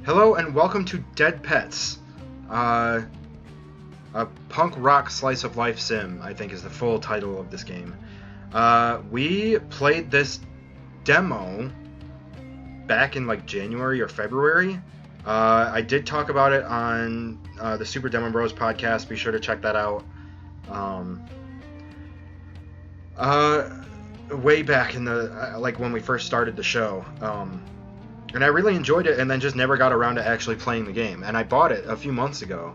Hello and welcome to Dead Pets, a punk rock slice of life sim, I think is the full title of this game. We played this demo back in like January or February. I did talk about it on the Super Demo Bros podcast. Be sure to check that out. Way back in the like when we first started the show. And I really enjoyed it, and then just never got around to actually playing the game. And I bought it a few months ago.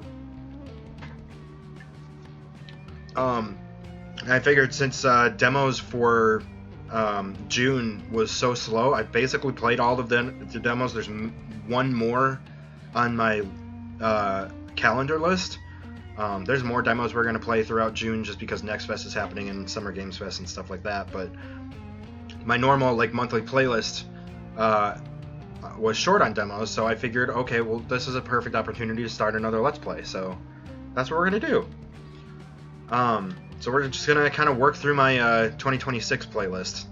I figured since demos for June was so slow, I basically played all of the demos. There's one more on my calendar list. There's more demos we're going to play throughout June just because Next Fest is happening and Summer Games Fest and stuff like that. But my normal like monthly playlist was short on demos, so I figured, okay, well, this is a perfect opportunity to start another Let's Play, so that's what we're going to do. So we're just going to kind of work through my 2026 playlist,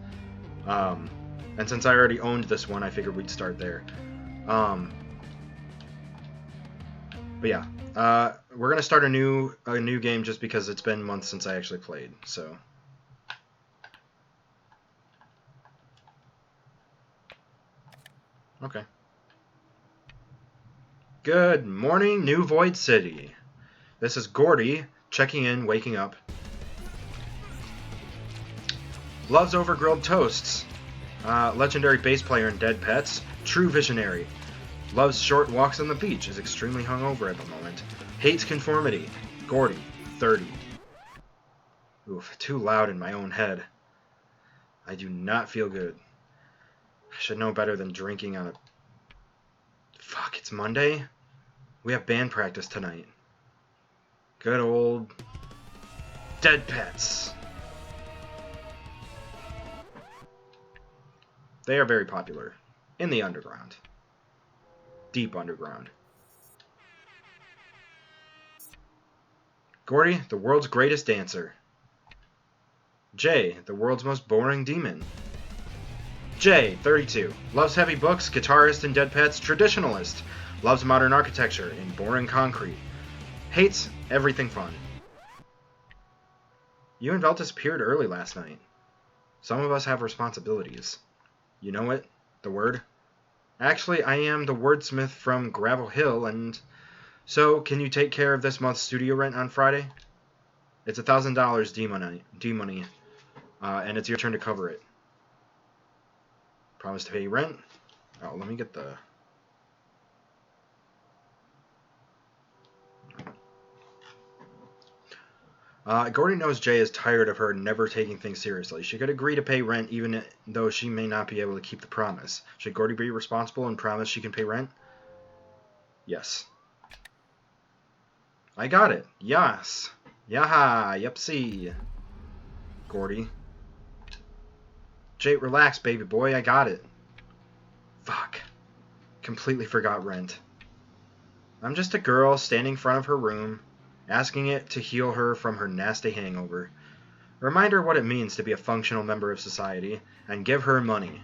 and since I already owned this one, I figured we'd start there. But yeah, we're going to start a new game just because it's been months since I actually played, so... Okay. Good morning, New Void City. This is Gordy, checking in, waking up. Loves over-grilled toasts. Legendary bass player in Dead Pets. True visionary. Loves short walks on the beach. Is extremely hungover at the moment. Hates conformity. Gordy, 30. Oof, too loud in my own head. I do not feel good. I should know better than drinking on a... Fuck, it's Monday? We have band practice tonight. Good old... Dead Pets. They are very popular. In the underground. Deep underground. Gordy, the world's greatest dancer. Jay, the world's most boring demon. Jay, 32. Loves heavy books, guitarist in Dead Pets, traditionalist. Loves modern architecture in boring concrete. Hates everything fun. You and Vel disappeared early last night. Some of us have responsibilities. You know it? The word? Actually, I am the wordsmith from Gravel Hill, and... So, can you take care of this month's studio rent on Friday? It's $1,000 D-money, and it's your turn to cover it. Promise to pay rent. Oh, let me get the... Gordy knows Jay is tired of her never taking things seriously. She could agree to pay rent even though she may not be able to keep the promise. Should Gordy be responsible and promise she can pay rent? Yes. I got it. Yes. Yaha. Yepsy. Gordy. Jay, relax, baby boy. I got it. Fuck. Completely forgot rent. I'm just a girl standing in front of her room, asking it to heal her from her nasty hangover. Remind her what it means to be a functional member of society, and give her money.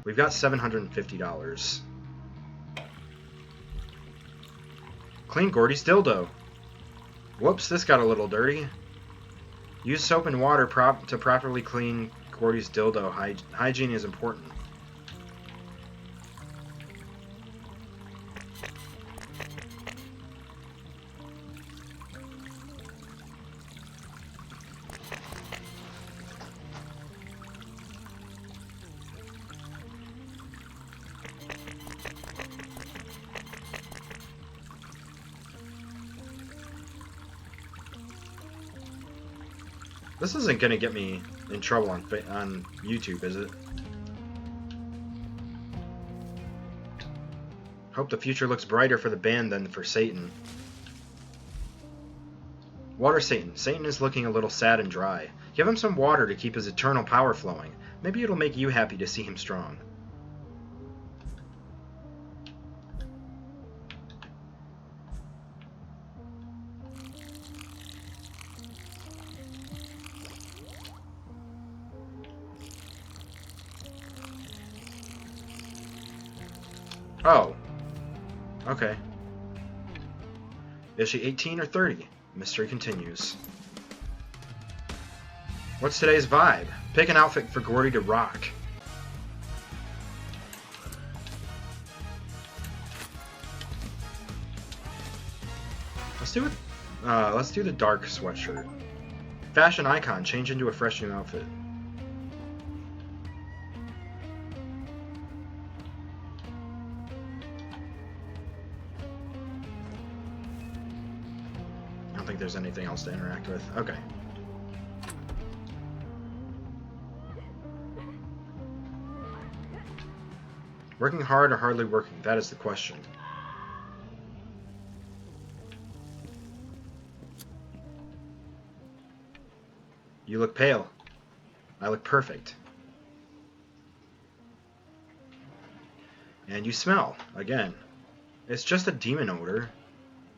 We've got $750. Clean Gordy's dildo. Whoops, this got a little dirty. Use soap and water to properly clean Gordy's dildo. Hygiene is important. This isn't going to get me in trouble on YouTube, is it? Hope the future looks brighter for the band than for Satan. Water Satan. Satan is looking a little sad and dry. Give him some water to keep his eternal power flowing. Maybe it'll make you happy to see him strong. Oh, Okay. Is she 18 or 30? Mystery continues. What's today's vibe? Pick an outfit for Gordy to rock. Let's do the dark sweatshirt. Fashion icon, change into a fresh new outfit. I don't think there's anything else to interact with. Okay. Working hard or hardly working? That is the question. You look pale. I look perfect. And you smell, again. It's just a demon odor.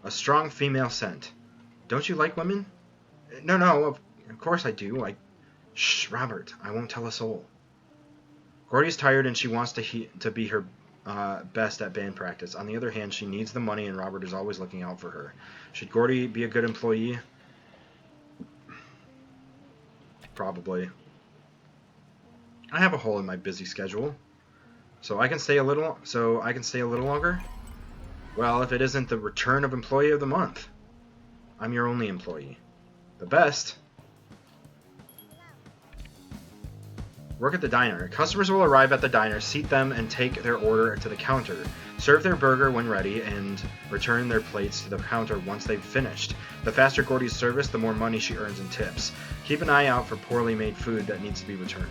A strong female scent. Don't you like women? No, of course I do. Shh, Robert, I won't tell a soul. Gordy's tired and she wants to be her best at band practice. On the other hand, she needs the money and Robert is always looking out for her. Should Gordy be a good employee? Probably. I have a hole in my busy schedule, so I can stay a little longer. Well, if it isn't the return of employee of the month, I'm your only employee. The best. Work at the diner. Customers will arrive at the diner, seat them, and take their order to the counter. Serve their burger when ready, and return their plates to the counter once they've finished. The faster Gordy's service, the more money she earns in tips. Keep an eye out for poorly made food that needs to be returned.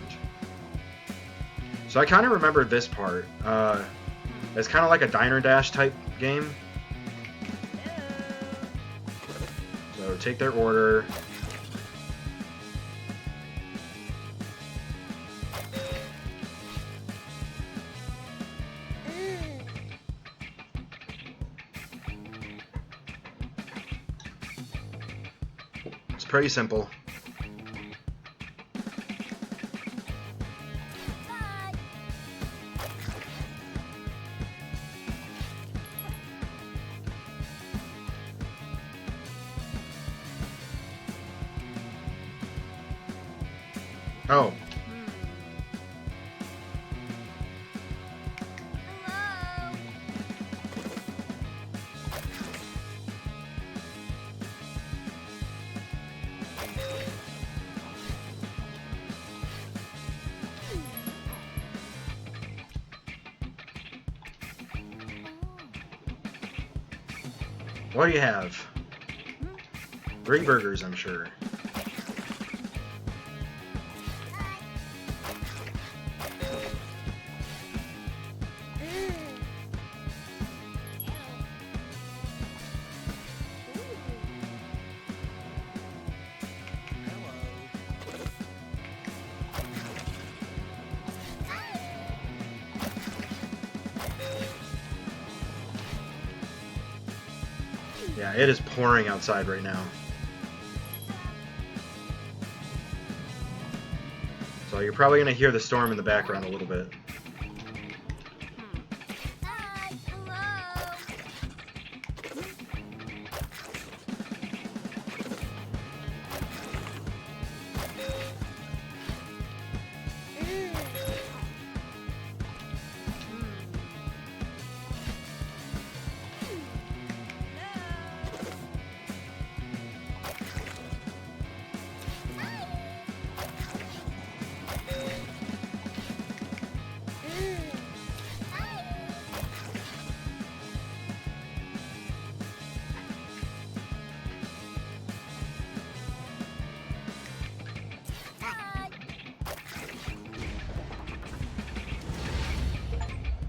So I kind of remember this part. It's kind of like a Diner Dash type game. So take their order. It's pretty simple. Oh. What do you have? 3 burgers, I'm sure. Yeah, it is pouring outside right now. So you're probably going to hear the storm in the background a little bit.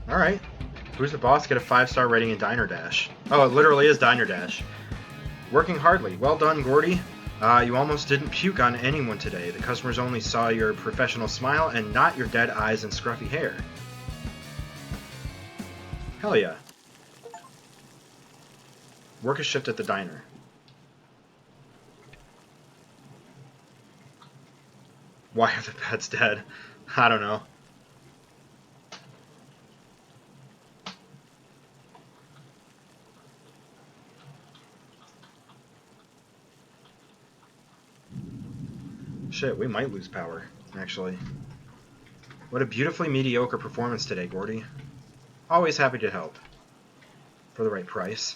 Alright. Who's the boss? Get a 5-star rating in Diner Dash. Oh, it literally is Diner Dash. Working hardly. Well done, Gordy. You almost didn't puke on anyone today. The customers only saw your professional smile and not your dead eyes and scruffy hair. Hell yeah. Work a shift at the diner. Why are the pets dead? I don't know. Shit, we might lose power, actually. What a beautifully mediocre performance today, Gordy. Always happy to help. For the right price.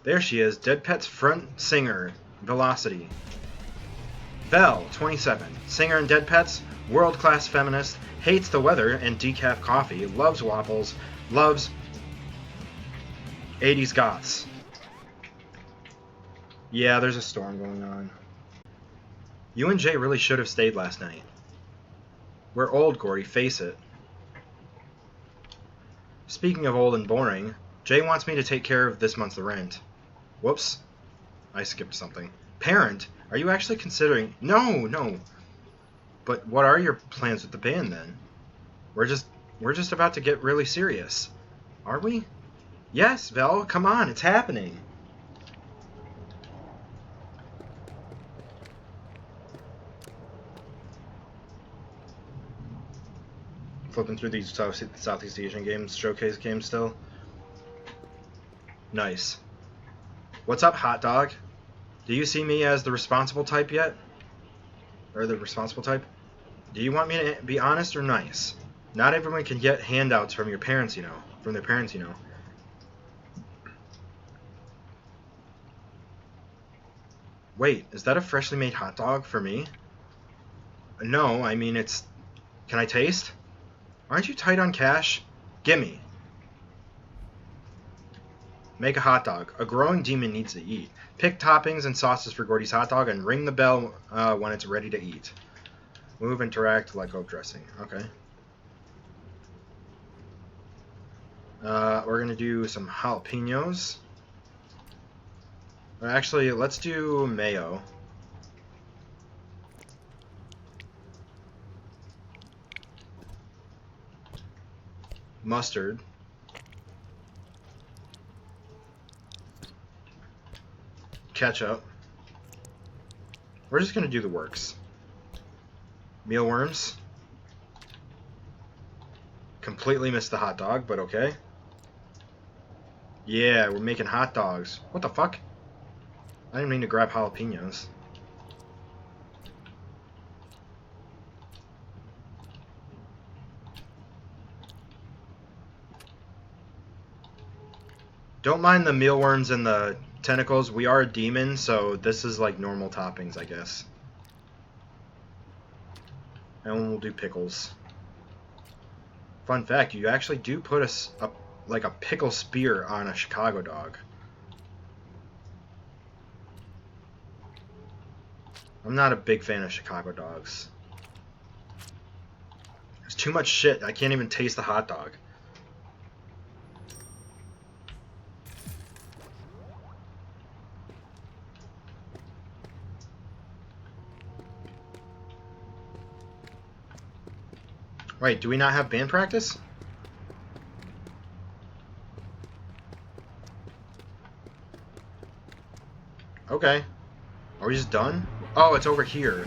There she is, Dead Pet's front singer, Velocity. Vel, 27, singer in Dead Pets, world-class feminist, hates the weather and decaf coffee, loves waffles, loves 80s goths. Yeah, there's a storm going on. You and Jay really should have stayed last night. We're old, Gordy, face it. Speaking of old and boring, Jay wants me to take care of this month's rent. Whoops. I skipped something. Parent? Are you actually considering... No. But what are your plans with the band, then? We're just about to get really serious. Are we? Yes, Vel, come on, it's happening. Flipping through these Southeast Asian games, showcase games still. Nice. What's up, hot dog? Do you see me as the responsible type yet? Or the responsible type? Do you want me to be honest or nice? Not everyone can get handouts from your parents, you know. From their parents, you know. Wait, is that a freshly made hot dog for me? No, I mean it's... Can I taste? Aren't you tight on cash? Gimme. Make a hot dog. A growing demon needs to eat. Pick toppings and sauces for Gordy's hot dog and ring the bell when it's ready to eat. Move, interact, let go of dressing. Okay. We're going to do some jalapenos. Actually, let's do mayo. Mustard. Ketchup. We're just going to do the works. Mealworms. Completely missed the hot dog, but okay. Yeah, we're making hot dogs. What the fuck? I didn't mean to grab jalapenos. Don't mind the mealworms and the tentacles. We are a demon, so this is like normal toppings, I guess. And we'll do pickles. Fun fact, you actually do put like a pickle spear on a Chicago dog. I'm not a big fan of Chicago dogs. There's too much shit. I can't even taste the hot dog. Wait, do we not have band practice? Okay. Are we just done? Oh, it's over here.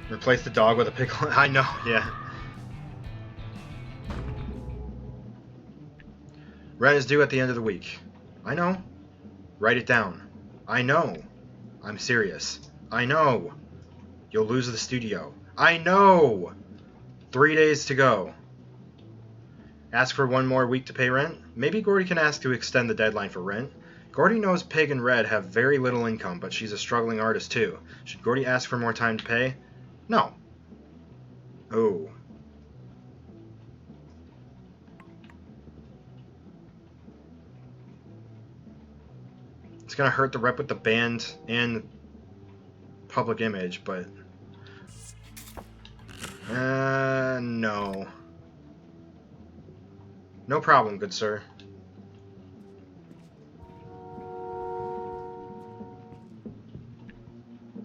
Replace the dog with a pickle. I know, yeah. Rent is due at the end of the week. I know. Write it down. I know. I'm serious. I know. You'll lose the studio. I know! 3 days to go. Ask for 1 more week to pay rent? Maybe Gordy can ask to extend the deadline for rent. Gordy knows Pig and Red have very little income, but she's a struggling artist too. Should Gordy ask for more time to pay? No. Oh. It's gonna hurt the rep with the band and public image, but... no. No problem, good sir.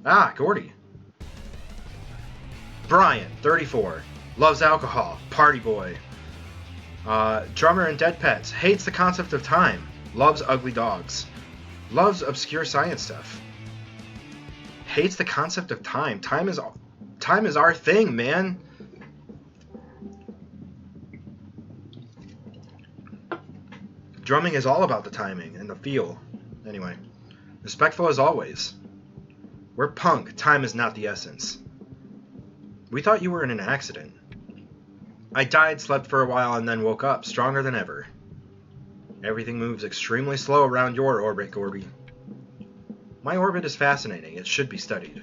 Ah, Gordy. Brian, 34. Loves alcohol. Party boy. Drummer and Dead Pets. Hates the concept of time. Loves ugly dogs. Loves obscure science stuff. Hates the concept of time. Time is our thing, man. Drumming is all about the timing and the feel. Anyway, respectful as always. We're punk. Time is not the essence. We thought you were in an accident. I died, slept for a while, and then woke up, stronger than ever. Everything moves extremely slow around your orbit, Gordy. My orbit is fascinating. It should be studied.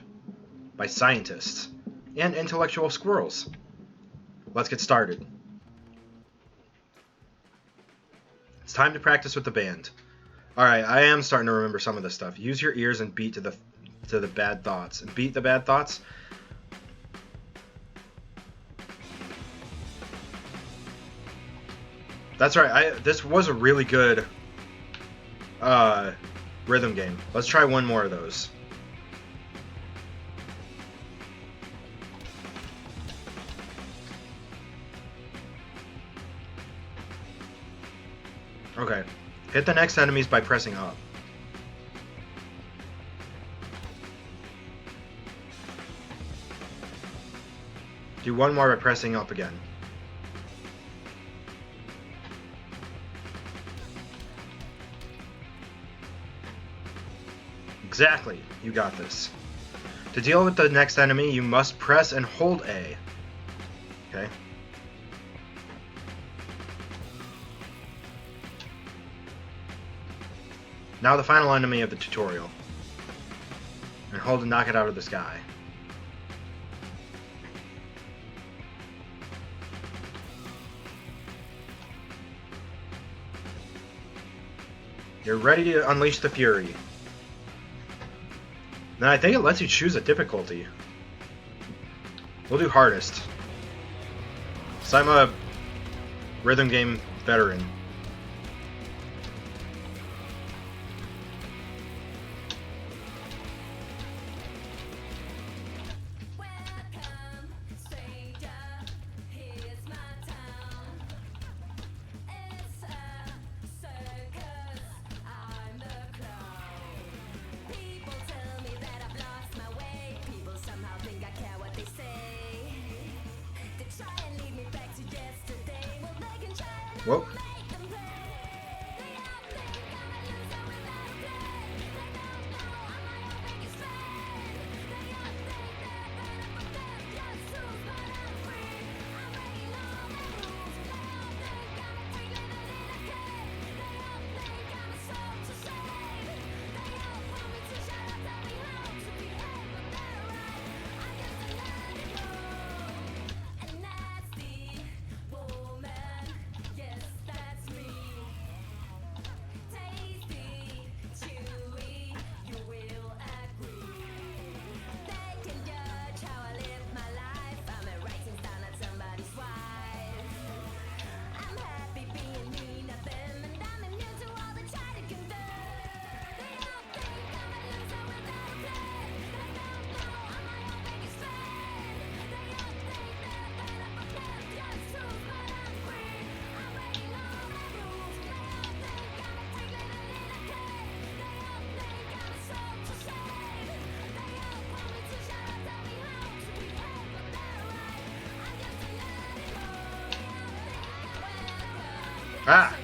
By scientists. And intellectual squirrels. Let's get started. It's time to practice with the band. Alright, I am starting to remember some of this stuff. Use your ears and beat to the bad thoughts. And beat the bad thoughts? That's right. This was a really good rhythm game. Let's try one more of those. Okay. Hit the next enemies by pressing up. Do one more by pressing up again. Exactly. You got this. To deal with the next enemy, you must press and hold A. Okay. Now the final enemy of the tutorial. And hold and knock it out of the sky. You're ready to unleash the fury. Then I think it lets you choose a difficulty. We'll do hardest. So I'm a rhythm game veteran. Whoa. Ah!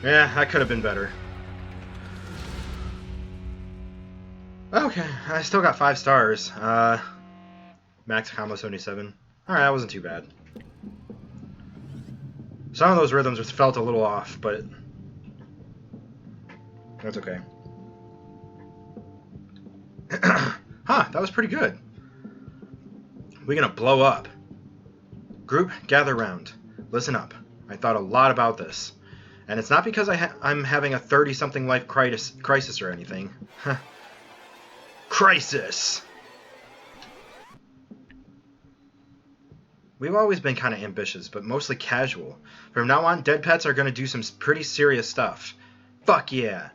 Yeah, that could have been better. Okay, I still got 5 stars. Max combo 77. Alright, that wasn't too bad. Some of those rhythms just felt a little off, but that's okay. Huh, that was pretty good. We're gonna blow up. Group, gather round. Listen up. I thought a lot about this. And it's not because I'm having a 30-something life crisis or anything. Crisis! We've always been kind of ambitious, but mostly casual. From now on, Dead Pets are going to do some pretty serious stuff. Fuck yeah!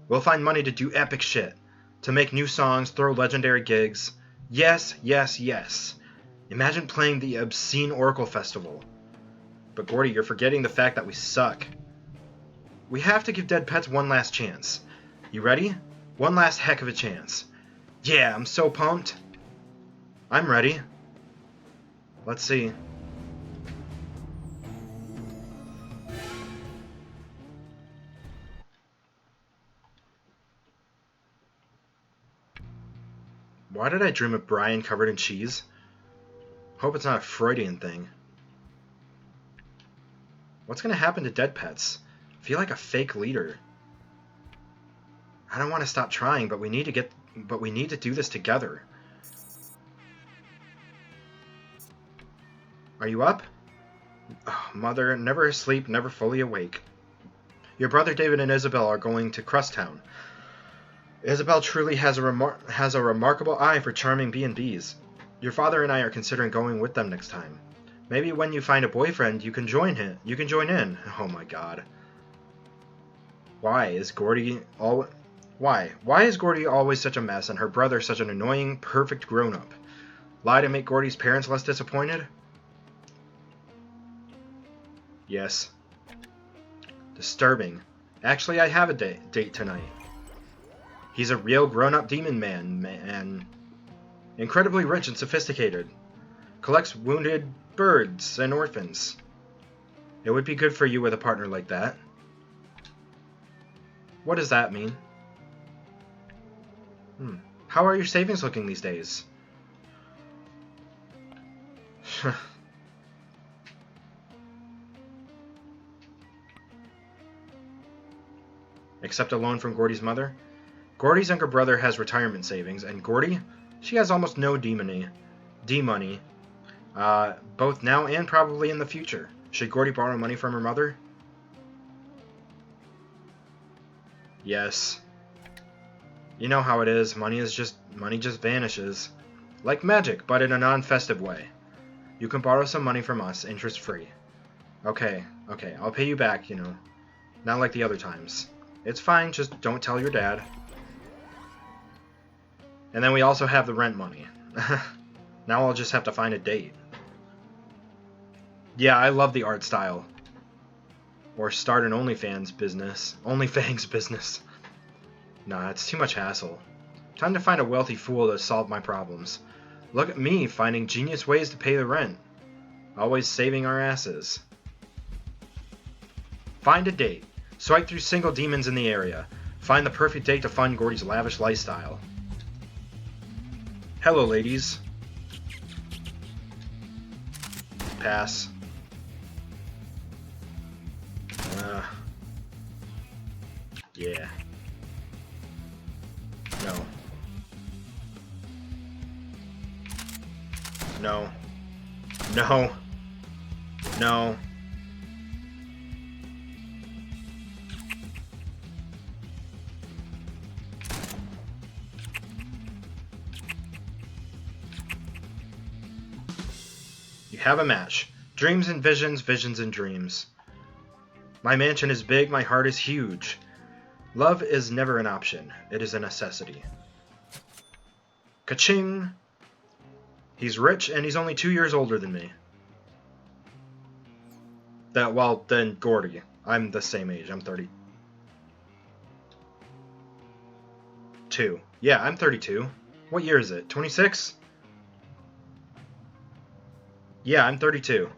We'll find money to do epic shit. To make new songs, throw legendary gigs. Yes, yes, yes. Imagine playing the Obscene Oracle Festival. But Gordy, you're forgetting the fact that we suck. We have to give Dead Pets one last chance. You ready? One last heck of a chance. Yeah, I'm so pumped. I'm ready. Let's see. Why did I dream of Brian covered in cheese? Hope it's not a Freudian thing. What's gonna happen to Dead Pets? I feel like a fake leader. I don't want to stop trying, but we need to do this together. Are you up? Oh, Mother, never asleep, never fully awake. Your brother David and Isabel are going to Crosstown. Isabel truly has a remarkable eye for charming B&Bs. Your father and I are considering going with them next time. Maybe when you find a boyfriend, you can join him. You can join in. Oh my god. Why is Gordy always such a mess and her brother such an annoying, perfect grown-up? Lie to make Gordy's parents less disappointed? Yes. Disturbing. Actually, I have a date tonight. He's a real grown-up demon man. Incredibly rich and sophisticated. Collects wounded birds and orphans. It would be good for you with a partner like that. What does that mean? How are your savings looking these days? Accept a loan from Gordy's mother? Gordy's younger brother has retirement savings, and Gordy? She has almost no D-money. Both now and probably in the future. Should Gordy borrow money from her mother? Yes. You know how it is. Money just vanishes. Like magic, but in a non-festive way. You can borrow some money from us, interest-free. Okay, I'll pay you back, you know. Not like the other times. It's fine, just don't tell your dad. And then we also have the rent money. Now I'll just have to find a date. Yeah, I love the art style. Or start an OnlyFans business. Nah, it's too much hassle. Time to find a wealthy fool to solve my problems. Look at me, finding genius ways to pay the rent. Always saving our asses. Find a date. Swipe through single demons in the area. Find the perfect date to fund Gordy's lavish lifestyle. Hello, ladies. Pass. Yeah. No. No. No. No. You have a match. Dreams and visions, visions and dreams. My mansion is big, my heart is huge. Love is never an option. It is a necessity. Ka-ching! He's rich and he's only 2 years older than me. Then Gordy. I'm the same age. I'm 32. Yeah, I'm 32. What year is it? 26? Yeah, I'm 32.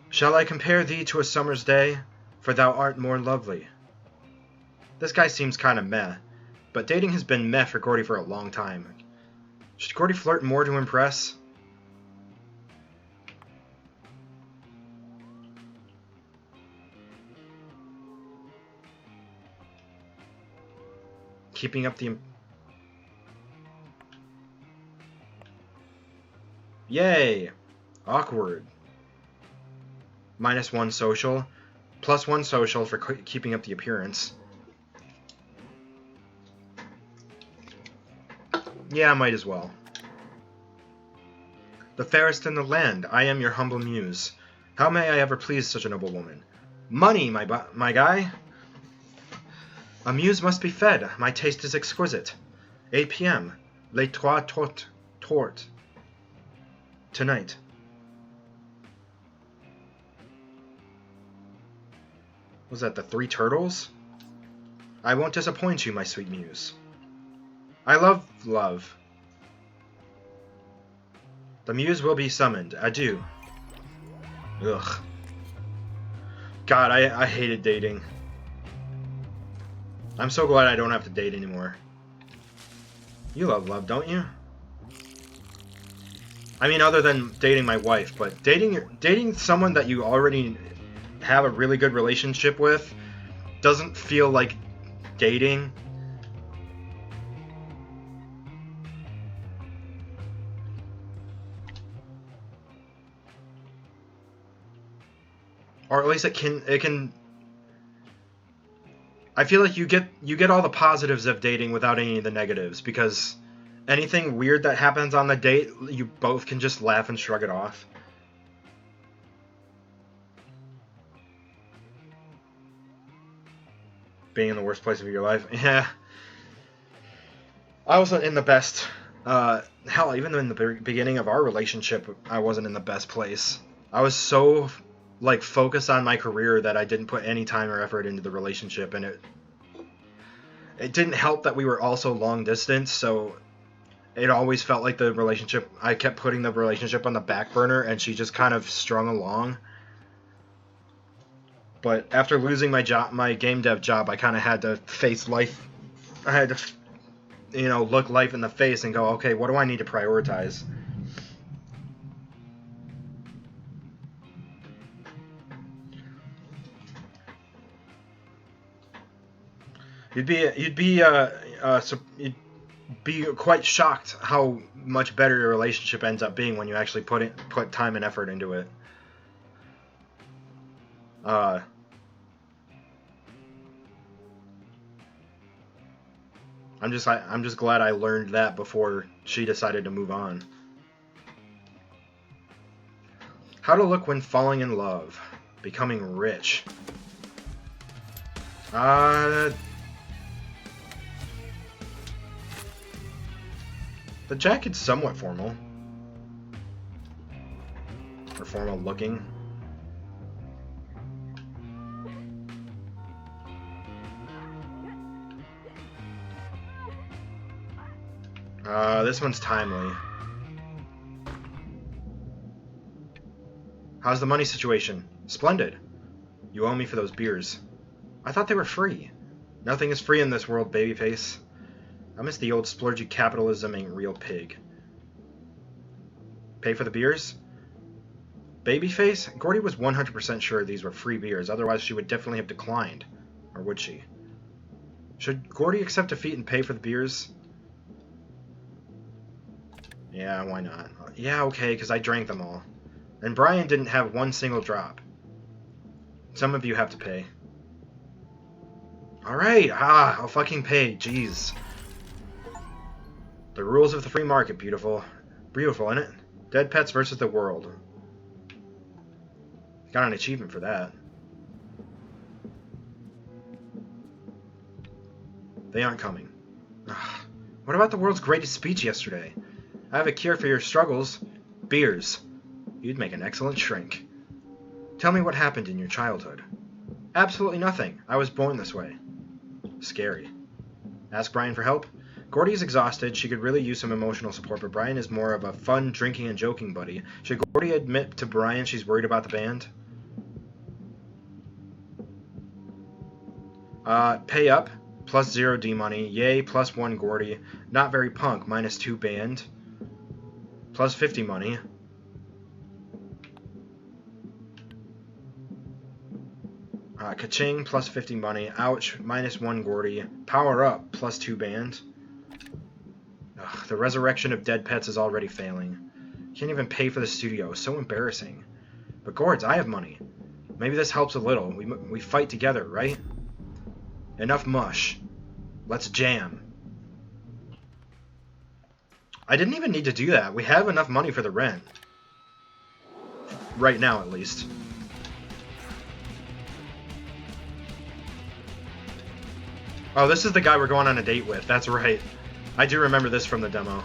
Shall I compare thee to a summer's day? For thou art more lovely. This guy seems kinda meh, but dating has been meh for Gordy for a long time. Should Gordy flirt more to impress? Keeping up the... Yay! Awkward. -1 social. +1 social for keeping up the appearance. Yeah, might as well. The fairest in the land, I am your humble muse. How may I ever please such a noble woman? Money, my guy! A muse must be fed, my taste is exquisite. 8 p.m. Les trois tortes. Tonight. Was that the 3 turtles? I won't disappoint you, my sweet muse. I love love. The muse will be summoned. Adieu. Ugh. God, I hated dating. I'm so glad I don't have to date anymore. You love love, don't you? I mean, other than dating my wife, but dating someone that you already have a really good relationship with doesn't feel like dating. Or at least it can I feel like you get all the positives of dating without any of the negatives, because anything weird that happens on the date, you both can just laugh and shrug it off. Being in the worst place of your life. Yeah. I wasn't in the best hell, even in the beginning of our relationship, I wasn't in the best place. I was so like focused on my career that I didn't put any time or effort into the relationship, and it didn't help that we were also long distance, so it always felt like the relationship, I kept putting the relationship on the back burner, and she just kind of strung along. But after losing my job, my game dev job, I kind of had to face life. I had to, look life in the face and go, okay, what do I need to prioritize? You'd be quite shocked how much better your relationship ends up being when you actually put time and effort into it. I'm just glad I learned that before she decided to move on. How to look when falling in love. Becoming rich. The jacket's somewhat formal. Or formal looking. This one's timely. How's the money situation? Splendid. You owe me for those beers. I thought they were free. Nothing is free in this world, babyface. I miss the old splurgy capitalism ain't real pig. Pay for the beers? Babyface? Gordy was 100% sure these were free beers, otherwise she would definitely have declined. Or would she? Should Gordy accept defeat and pay for the beers? Yeah, why not? Yeah, okay, because I drank them all. And Brian didn't have one single drop. Some of you have to pay. Alright, I'll fucking pay, jeez. The rules of the free market, beautiful. Beautiful, isn't it? Dead pets versus the world. Got an achievement for that. They aren't coming. Ugh. What about the world's greatest speech yesterday? I have a cure for your struggles. Beers. You'd make an excellent shrink. Tell me what happened in your childhood. Absolutely nothing. I was born this way. Scary. Ask Brian for help? Gordy is exhausted. She could really use some emotional support, but Brian is more of a fun, drinking, and joking buddy. Should Gordy admit to Brian she's worried about the band? Pay up. Plus 0 D money. Yay, plus 1 Gordy. Not very punk. Minus 2 band. Plus 50 money. Ka-ching, plus 50 money. Ouch, minus 1 Gordy. Power up, plus 2 band. Ugh, the resurrection of dead pets is already failing. Can't even pay for the studio. So embarrassing. But Gords, I have money. Maybe this helps a little. We fight together, right? Enough mush. Let's jam. I didn't even need to do that. We have enough money for the rent. Right now, at least. Oh, this is the guy we're going on a date with. That's right. I do remember this from the demo.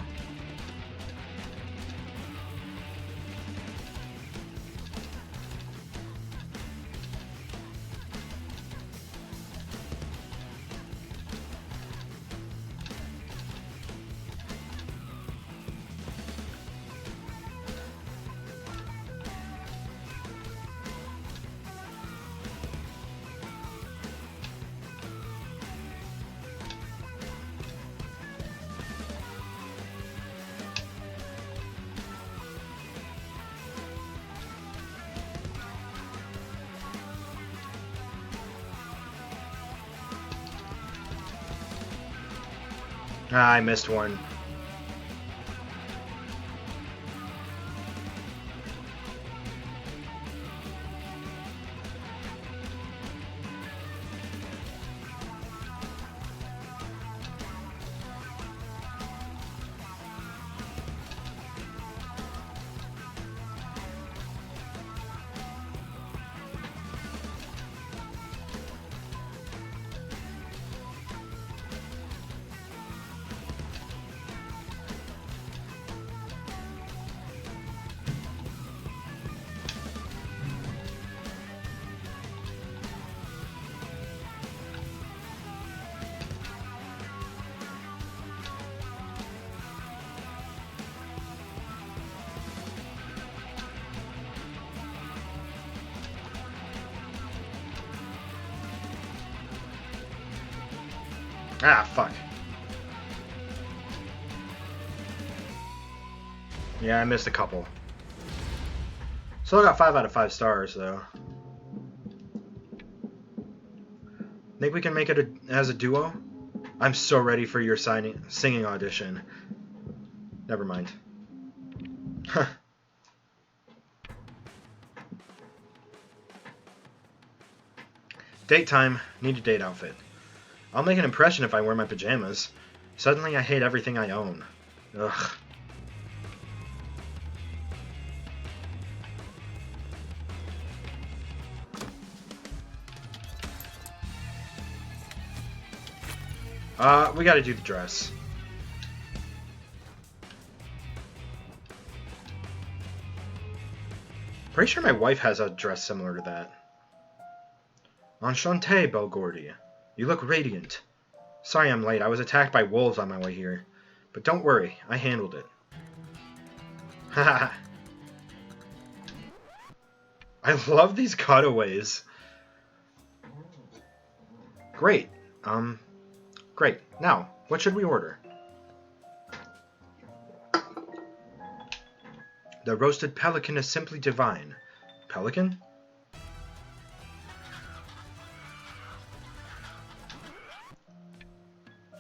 Ah, I missed one. Ah, fuck. Yeah, I missed a couple. Still got 5 out of 5 stars, though. Think we can make it as a duo? I'm so ready for your singing audition. Never mind. Huh. Date time. Need a date outfit. I'll make an impression if I wear my pajamas. Suddenly I hate everything I own. Ugh. We gotta do the dress. Pretty sure my wife has a dress similar to that. Enchanté, Belle Gordy. You look radiant. Sorry I'm late. I was attacked by wolves on my way here. But don't worry, I handled it. Haha. I love these cutaways. Great. Great. Now, what should we order? The roasted pelican is simply divine. Pelican?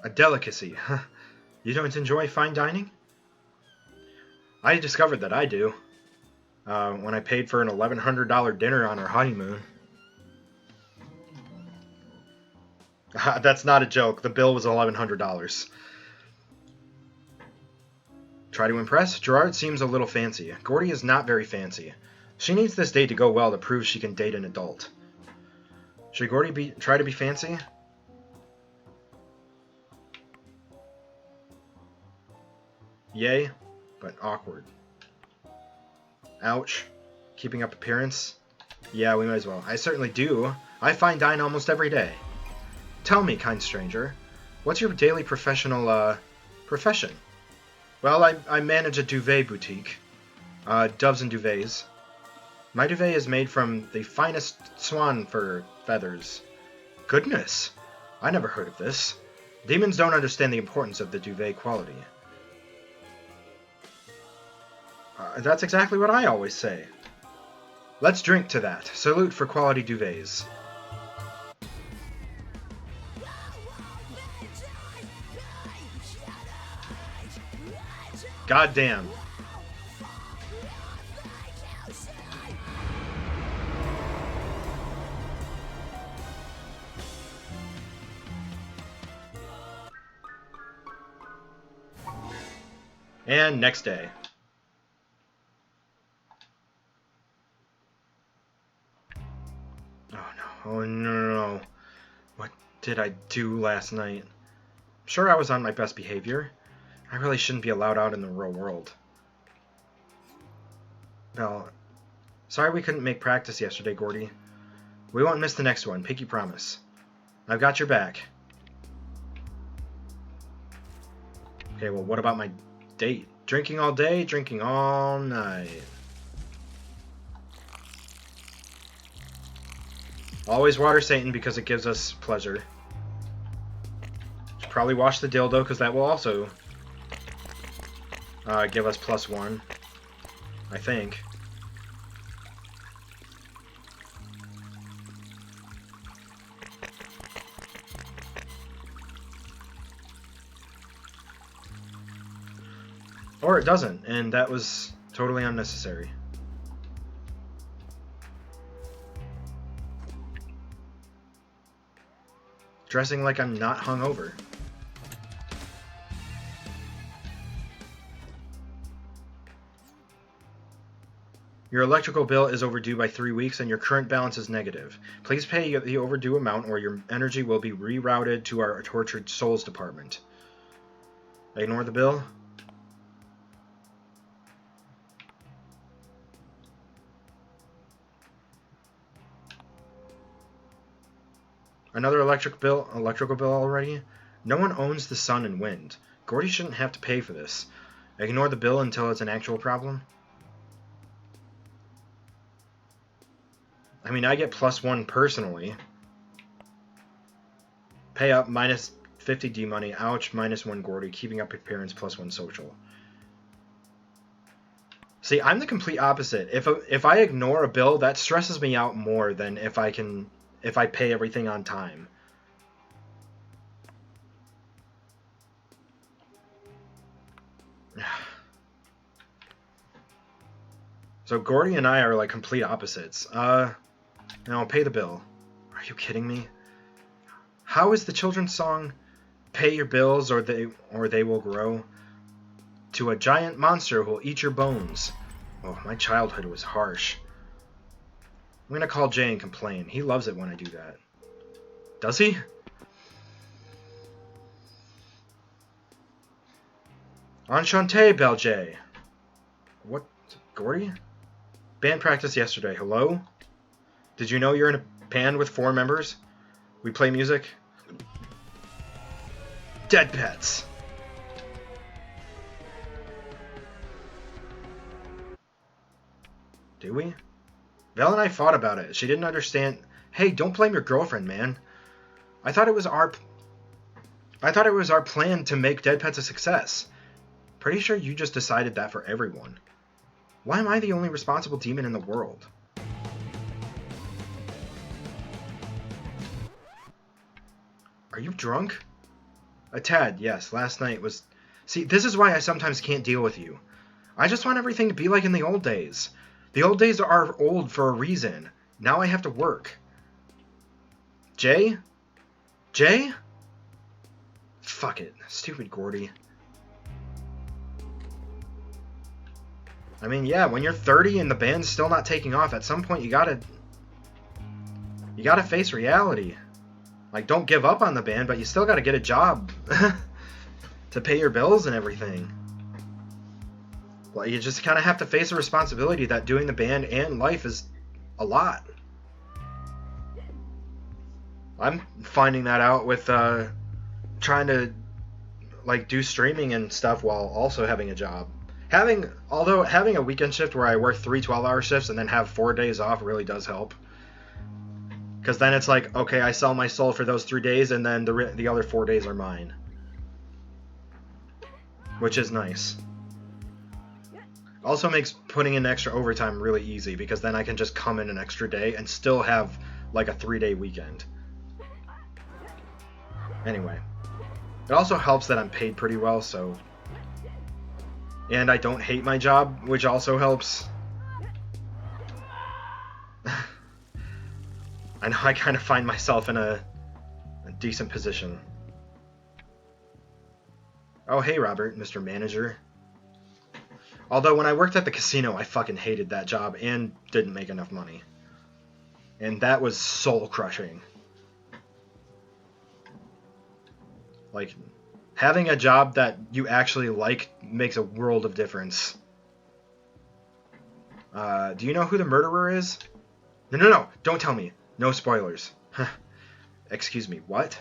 A delicacy. You don't enjoy fine dining? I discovered that I do. When I paid for an $1,100 dinner on our honeymoon. That's not a joke. The bill was $1,100. Try to impress? Gerard seems a little fancy. Gordy is not very fancy. She needs this date to go well to prove she can date an adult. Should Gordy try to be fancy? Yay, but awkward. Ouch. Keeping up appearance? Yeah, we might as well. I certainly do. I fine dine almost every day. Tell me, kind stranger, what's your daily profession? Well, I manage a duvet boutique. Doves and duvets. My duvet is made from the finest swan fur feathers. Goodness! I never heard of this. Demons don't understand the importance of the duvet quality. That's exactly what I always say. Let's drink to that. Salute for quality duvets. God damn. And next day. Oh, no. What did I do last night? I'm sure I was on my best behavior. I really shouldn't be allowed out in the real world. Well, sorry we couldn't make practice yesterday, Gordy. We won't miss the next one, pinky promise. I've got your back. Okay, well, what about my date? Drinking all day, drinking all night. Always water Satan because it gives us pleasure. Should probably wash the dildo because that will also give us +1. I think. Or it doesn't, and that was totally unnecessary. Dressing like I'm not hungover. Your electrical bill is overdue by 3 weeks and your current balance is negative. Please pay the overdue amount or your energy will be rerouted to our Tortured Souls department. Ignore the bill. Another electrical bill already? No one owns the sun and wind. Gordy shouldn't have to pay for this. Ignore the bill until it's an actual problem. I mean, I get +1 personally. Pay up, -50 D-money. Ouch, -1 Gordy. Keeping up appearance, +1 social. See, I'm the complete opposite. If I ignore a bill, that stresses me out more than if I pay everything on time. So Gordy and I are like complete opposites. No, pay the bill. Are you kidding me? How is the children's song, "Pay your bills or they will grow"? To a giant monster who will eat your bones. Oh, my childhood was harsh. I'm gonna call Jay and complain. He loves it when I do that. Does he? Enchanté, Belge. What? Gordy? Band practice yesterday. Hello? Did you know you're in a band with 4 members? We play music? Dead pets. Do we? Val and I fought about it. She didn't understand. Hey, don't blame your girlfriend, man. I thought it was our plan to make Dead Pets a success. Pretty sure you just decided that for everyone. Why am I the only responsible demon in the world? Are you drunk? A tad, yes. Last night was... See, this is why I sometimes can't deal with you. I just want everything to be like in the old days. The old days are old for a reason. Now I have to work. Jay? Jay? Fuck it. Stupid Gordy. I mean, yeah, when you're 30 and the band's still not taking off, at some point you gotta face reality. Like, don't give up on the band, but you still gotta get a job to pay your bills and everything. Well, you just kind of have to face the responsibility that doing the band and life is a lot. I'm finding that out with trying to like do streaming and stuff while also having a job. Although having a weekend shift where I work 3 12-hour shifts and then have 4 days off really does help. Because then it's like, okay, I sell my soul for those 3 days and then the other 4 days are mine. Which is nice. Also makes putting in extra overtime really easy because then I can just come in an extra day and still have like a 3-day weekend. Anyway. It also helps that I'm paid pretty well, so... And I don't hate my job, which also helps. I know I kind of find myself in a decent position. Oh, hey, Robert, Mr. Manager. Although when I worked at the casino, I fucking hated that job and didn't make enough money. And that was soul-crushing. Like, having a job that you actually like makes a world of difference. Do you know who the murderer is? No, don't tell me. No spoilers. Excuse me, what?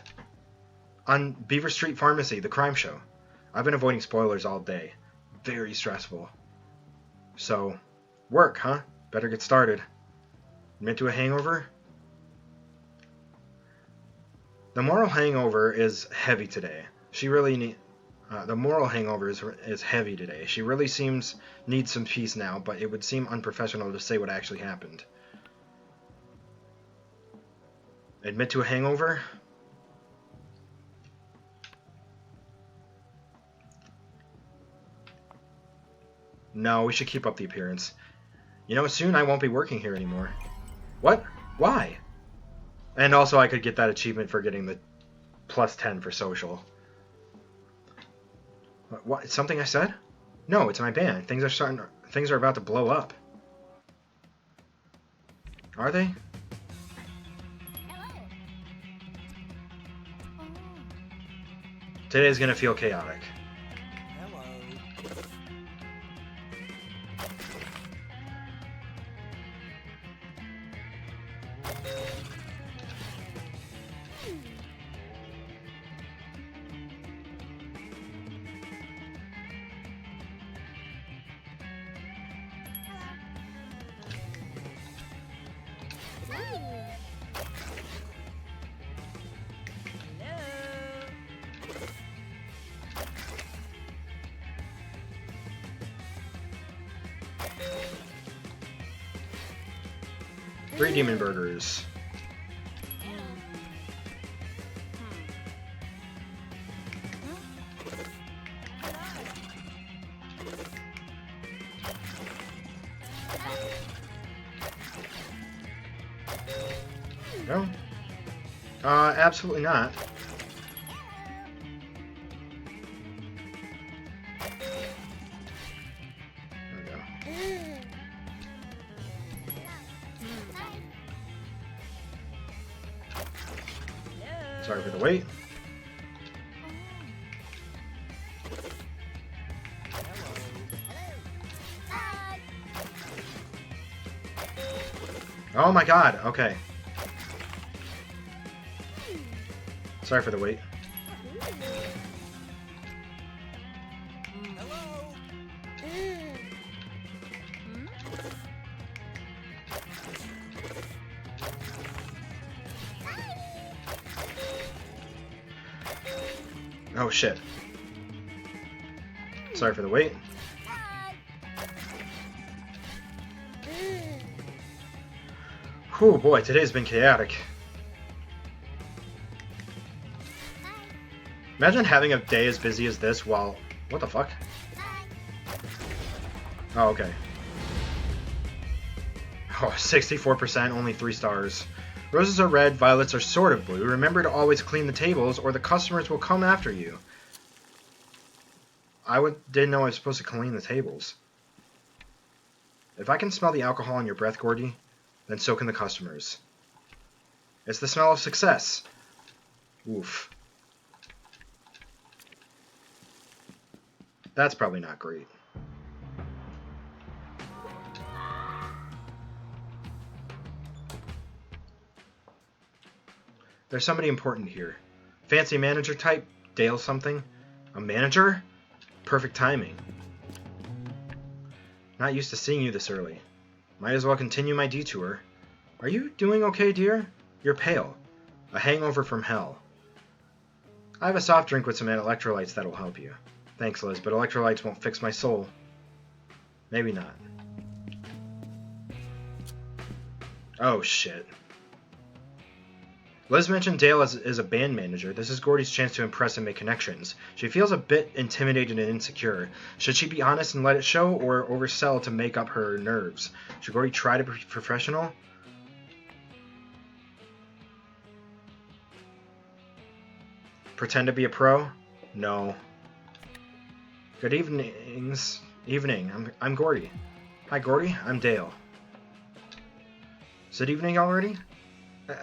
On Beaver Street Pharmacy, the crime show. I've been avoiding spoilers all day. Very stressful. So, work, huh? Better get started. Admit to a hangover? The moral hangover is heavy today. She really the moral hangover is heavy today. She really needs some peace now, but it would seem unprofessional to say what actually happened. Admit to a hangover? No, we should keep up the appearance. You know, soon I won't be working here anymore. What? Why? And also I could get that achievement for getting the +10 for social. What? Something I said? No, it's my band. Things are about to blow up. Are they? Today's gonna feel chaotic. Three demon burgers. No? Absolutely not. There we go. Sorry for the wait. Oh my god, okay. Sorry for the wait. Oh shit. Sorry for the wait. Whew, boy, today's been chaotic. Imagine having a day as busy as this while... What the fuck? Oh, okay. Oh, 64%, only 3 stars. Roses are red, violets are sort of blue. Remember to always clean the tables or the customers will come after you. Didn't know I was supposed to clean the tables. If I can smell the alcohol in your breath, Gordy, then so can the customers. It's the smell of success. Oof. That's probably not great. There's somebody important here. Fancy manager type? Dale something? A manager? Perfect timing. Not used to seeing you this early. Might as well continue my detour. Are you doing okay, dear? You're pale. A hangover from hell. I have a soft drink with some electrolytes that'll help you. Thanks, Liz, but electrolytes won't fix my soul. Maybe not. Oh, shit. Liz mentioned Dale is a band manager. This is Gordy's chance to impress and make connections. She feels a bit intimidated and insecure. Should she be honest and let it show, or oversell to make up her nerves? Should Gordy try to be professional? Pretend to be a pro? No. Good evening. I'm Gordy. Hi, Gordy. I'm Dale. Is it evening already?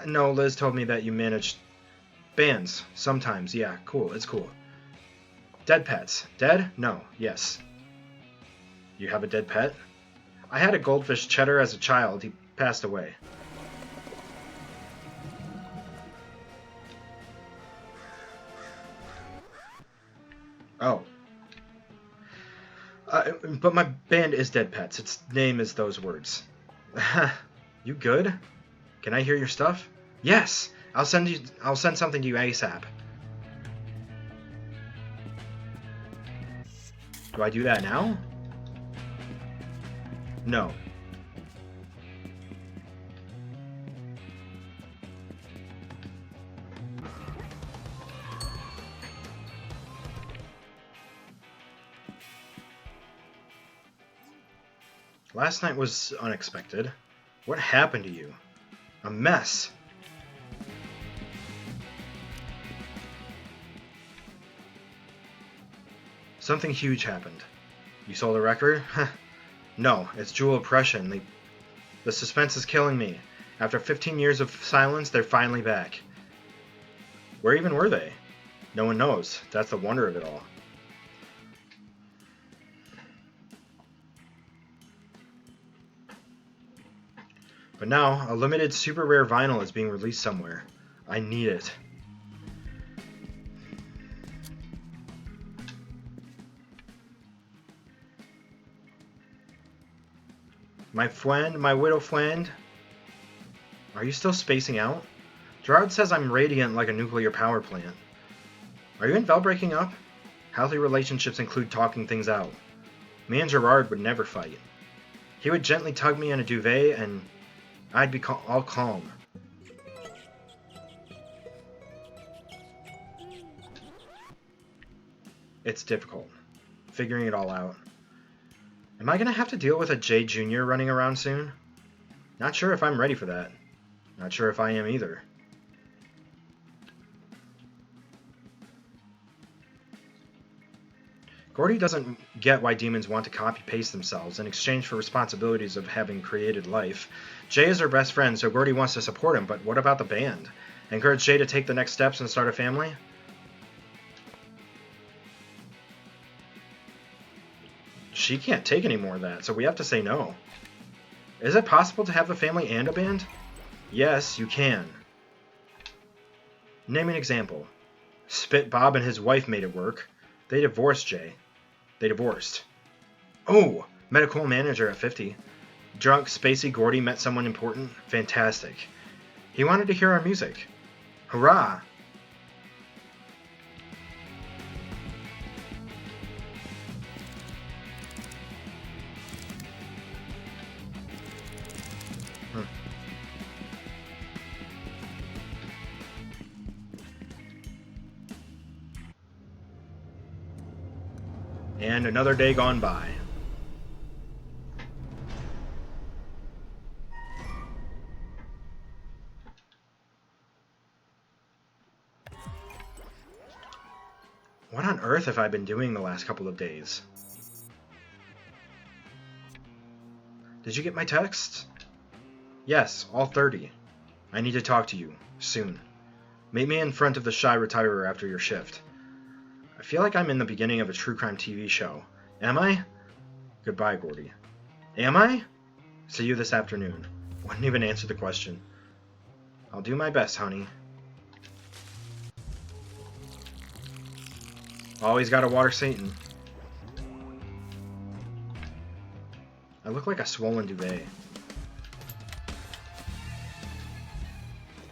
No, Liz told me that you managed bands. Sometimes, yeah, cool, it's cool. Dead pets. Dead? No, yes. You have a dead pet? I had a goldfish Cheddar as a child. He passed away. Oh. But my band is Dead Pets. Its name is those words. You good? Can I hear your stuff? Yes. I'll send something to you ASAP. Do I do that now? No. Last night was unexpected. What happened to you? A mess. Something huge happened. You sold a record? No, it's Jewel Oppression. The suspense is killing me. After 15 years of silence, they're finally back. Where even were they? No one knows. That's the wonder of it all. But now, a limited super rare vinyl is being released somewhere. I need it. My widow friend. Are you still spacing out? Gerard says I'm radiant like a nuclear power plant. Are you and Val breaking up? Healthy relationships include talking things out. Me and Gerard would never fight. He would gently tug me in a duvet and I'd be all calm. It's difficult, figuring it all out. Am I going to have to deal with a Jay Jr. running around soon? Not sure if I'm ready for that. Not sure if I am either. Gordy doesn't get why demons want to copy-paste themselves in exchange for responsibilities of having created life. Jay is her best friend, so Gordy wants to support him, but what about the band? Encourage Jay to take the next steps and start a family? She can't take any more of that, so we have to say no. Is it possible to have a family and a band? Yes, you can. Name an example. Spit Bob and his wife made it work. They divorced Jay. They divorced. Oh, medical manager at 50. Drunk, spacey Gordy met someone important. Fantastic. He wanted to hear our music. Hurrah! And another day gone by. What on earth have I been doing the last couple of days? Did you get my texts? Yes, all 30. I need to talk to you, soon. Meet me in front of the Shy Retirer after your shift. I feel like I'm in the beginning of a true crime TV show. Am I? Goodbye, Gordy. Am I? See you this afternoon. Wouldn't even answer the question. I'll do my best, honey. Always gotta water Satan. I look like a swollen duvet.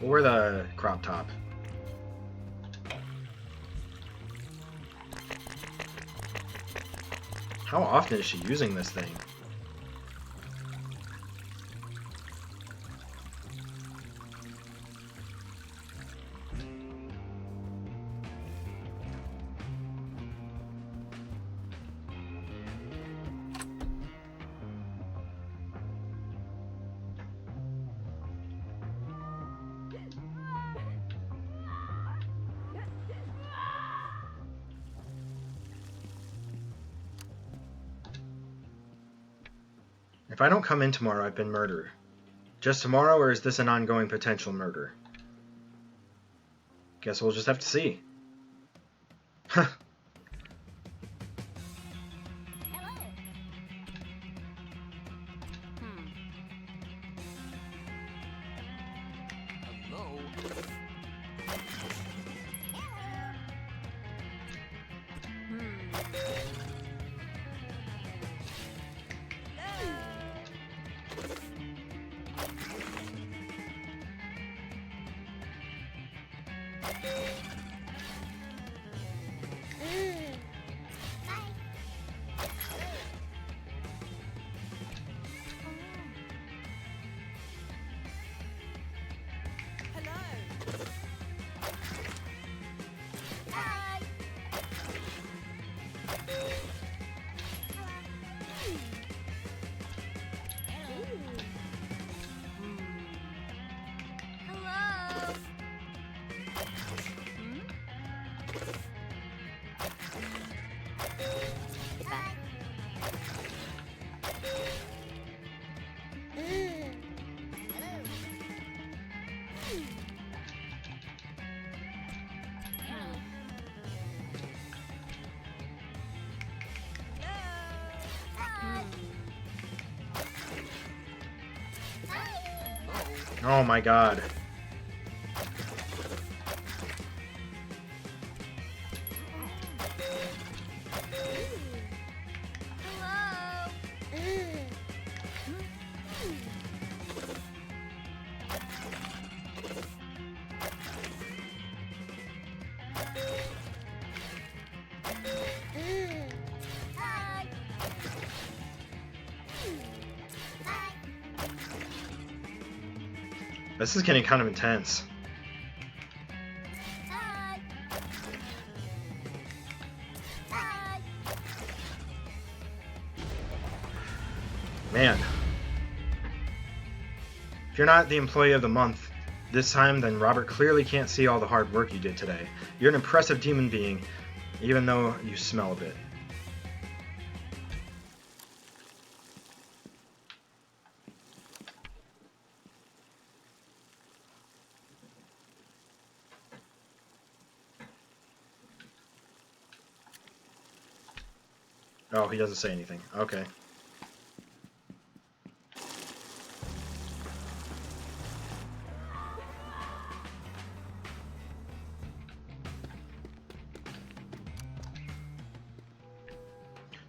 We'll wear the crop top. How often is she using this thing? If I don't come in tomorrow, I've been murdered. Just tomorrow, or is this an ongoing potential murder? Guess we'll just have to see. Huh. Oh my god. This is getting kind of intense. Man. If you're not the employee of the month this time, then Robert clearly can't see all the hard work you did today. You're an impressive demon being, even though you smell a bit. Oh, he doesn't say anything. Okay.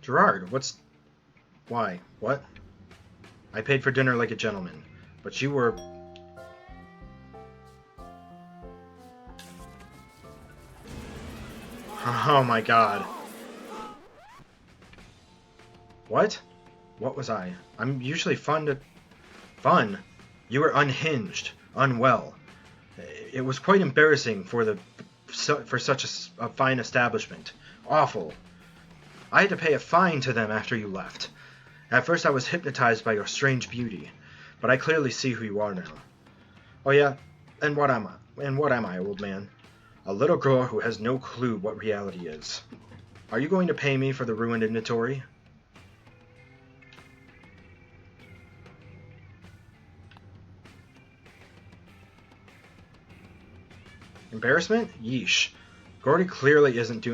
Gerard, what's... Why? What? I paid for dinner like a gentleman, but you were... Oh my god. What? What was I? I'm usually fun? You were unhinged, unwell. It was quite embarrassing for such a fine establishment. Awful. I had to pay a fine to them after you left. At first I was hypnotized by your strange beauty, but I clearly see who you are now. Oh yeah, and what am I, old man? A little girl who has no clue what reality is. Are you going to pay me for the ruined inventory? Embarrassment? Yeesh. Gordy clearly isn't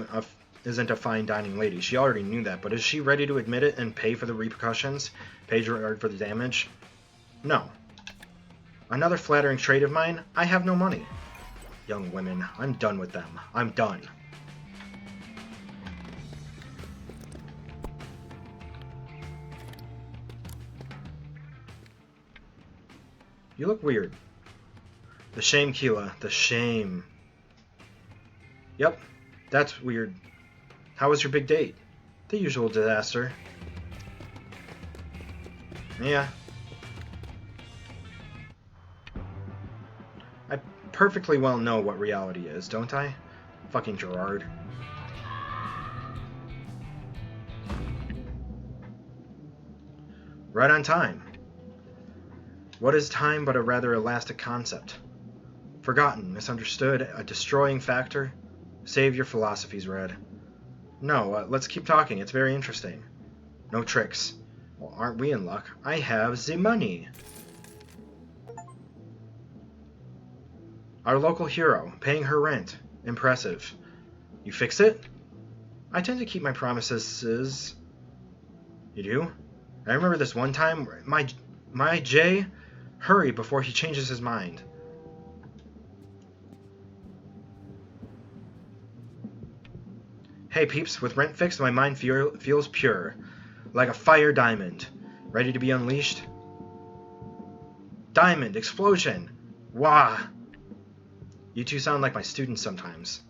a fine dining lady. She already knew that, but is she ready to admit it and pay for the repercussions? Pay Gerard for the damage? No. Another flattering trait of mine? I have no money. Young women, I'm done with them. I'm done. You look weird. The shame, Keela. The shame. Yep, that's weird. How was your big date? The usual disaster. Yeah. I perfectly well know what reality is, don't I? Fucking Gerard. Right on time. What is time but a rather elastic concept? Forgotten, misunderstood, a destroying factor? Save your philosophies, Red. No, let's keep talking. It's very interesting. No tricks. Well, aren't we in luck? I have the money. Our local hero, paying her rent. Impressive. You fix it? I tend to keep my promises. You do? I remember this one time, my Jay, hurry before he changes his mind. Hey peeps, with rent fixed, my mind feels pure. Like a fire diamond. Ready to be unleashed? Diamond, explosion! Wah! You two sound like my students sometimes.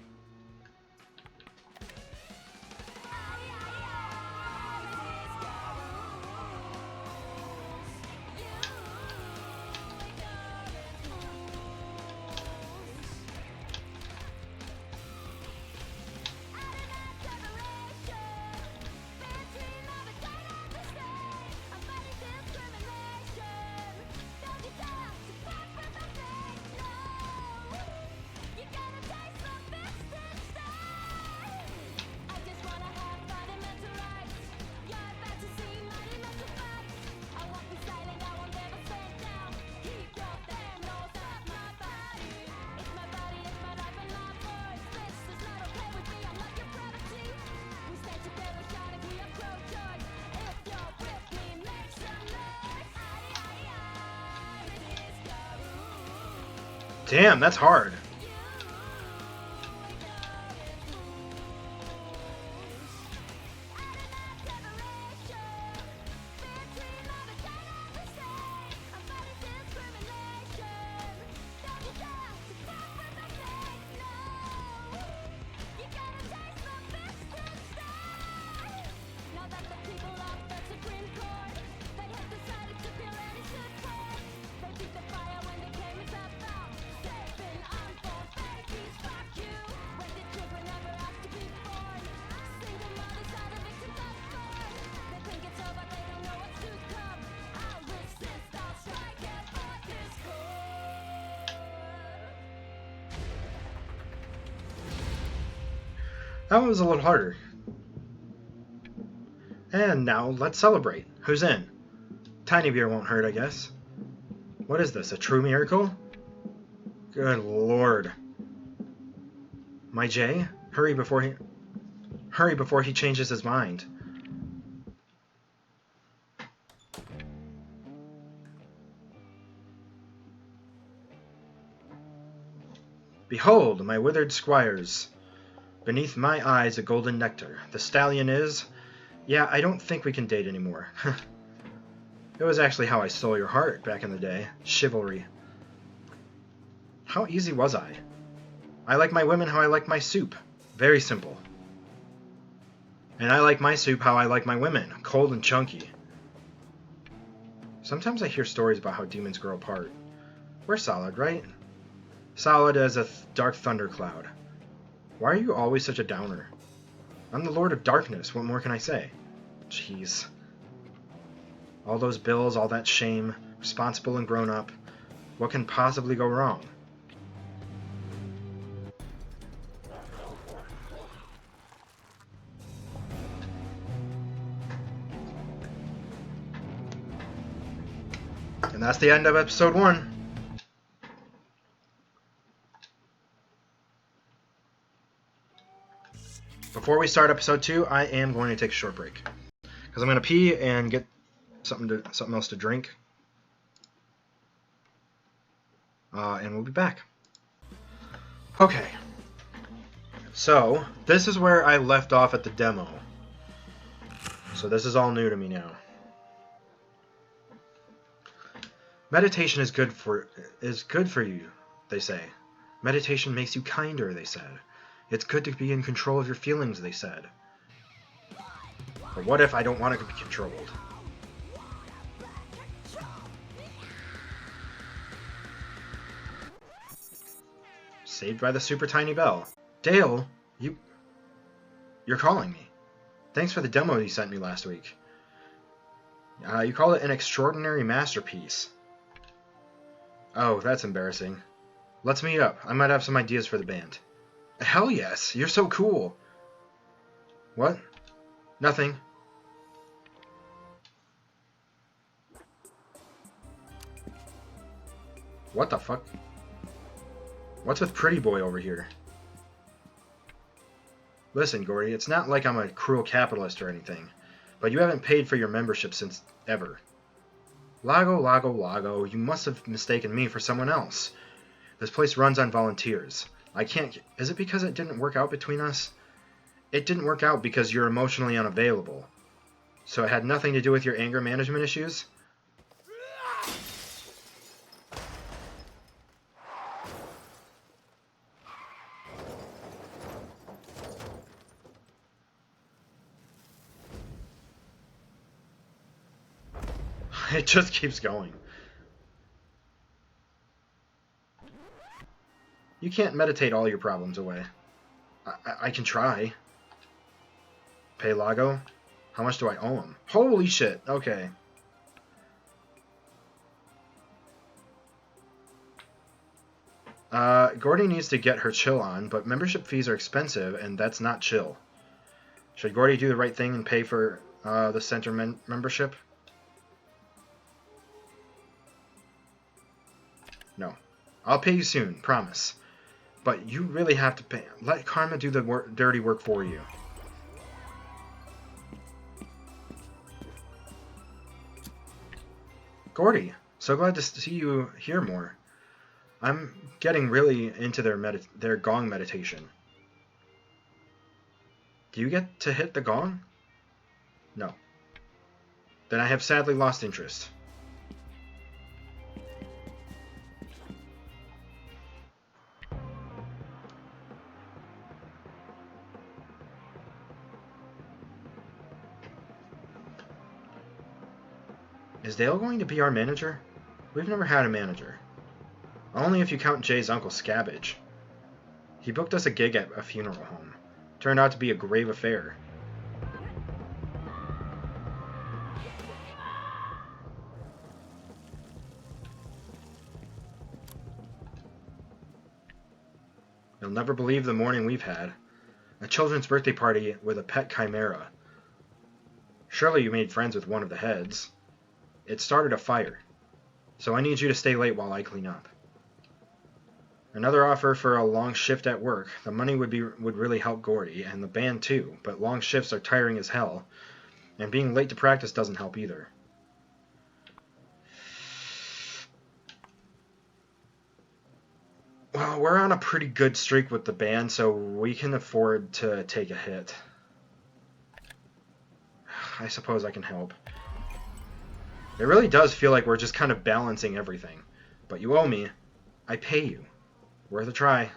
Damn, that's hard. That one was a little harder. And now let's celebrate. Who's in? Tiny beer won't hurt, I guess. What is this, a true miracle? Good lord. My Jay, hurry before he changes his mind. Behold, my withered squires. Beneath my eyes a golden nectar. The stallion is... Yeah, I don't think we can date anymore. It was actually how I stole your heart back in the day. Chivalry. How easy was I? I like my women how I like my soup. Very simple. And I like my soup how I like my women. Cold and chunky. Sometimes I hear stories about how demons grow apart. We're solid, right? Solid as a dark thundercloud. Why are you always such a downer? I'm the Lord of Darkness. What more can I say? Jeez. All those bills, all that shame, responsible and grown up. What can possibly go wrong? And that's the end of episode 1. Before we start episode 2, I am going to take a short break because I'm going to pee and get something else to drink, and we'll be back. Okay, so this is where I left off at the demo. So this is all new to me now. Meditation is good for you, they say. Meditation makes you kinder, they said. It's good to be in control of your feelings, they said. But what if I don't want to be controlled? Saved by the super tiny bell. Dale, you're calling me. Thanks for the demo you sent me last week. You call it an extraordinary masterpiece. Oh, that's embarrassing. Let's meet up. I might have some ideas for the band. Hell yes, you're so cool. What? Nothing. What the fuck? What's with Pretty Boy over here? Listen, Gordy, it's not like I'm a cruel capitalist or anything, but you haven't paid for your membership since ever. Lago, Lago, Lago, you must have mistaken me for someone else. This place runs on volunteers. I can't... Is it because it didn't work out between us? It didn't work out because you're emotionally unavailable. So it had nothing to do with your anger management issues? It just keeps going. You can't meditate all your problems away. I can try. Pay Lago? How much do I owe him? Holy shit, okay. Gordy needs to get her chill on, but membership fees are expensive, and that's not chill. Should Gordy do the right thing and pay for the center membership? No. I'll pay you soon, promise. But you really have to pay. Let Karma do the dirty work for you. Gordy, so glad to see you here more. I'm getting really into their gong meditation. Do you get to hit the gong? No. Then I have sadly lost interest. Is Dale going to be our manager? We've never had a manager. Only if you count Jay's uncle Scabbage. He booked us a gig at a funeral home. Turned out to be a grave affair. You'll never believe the morning we've had. A children's birthday party with a pet chimera. Surely you made friends with one of the heads. It started a fire, so I need you to stay late while I clean up. Another offer for a long shift at work. The money would really help Gordy, and the band too, but long shifts are tiring as hell, and being late to practice doesn't help either. Well, we're on a pretty good streak with the band, so we can afford to take a hit. I suppose I can help. It really does feel like we're just kind of balancing everything. But you owe me. I pay you. Worth a try.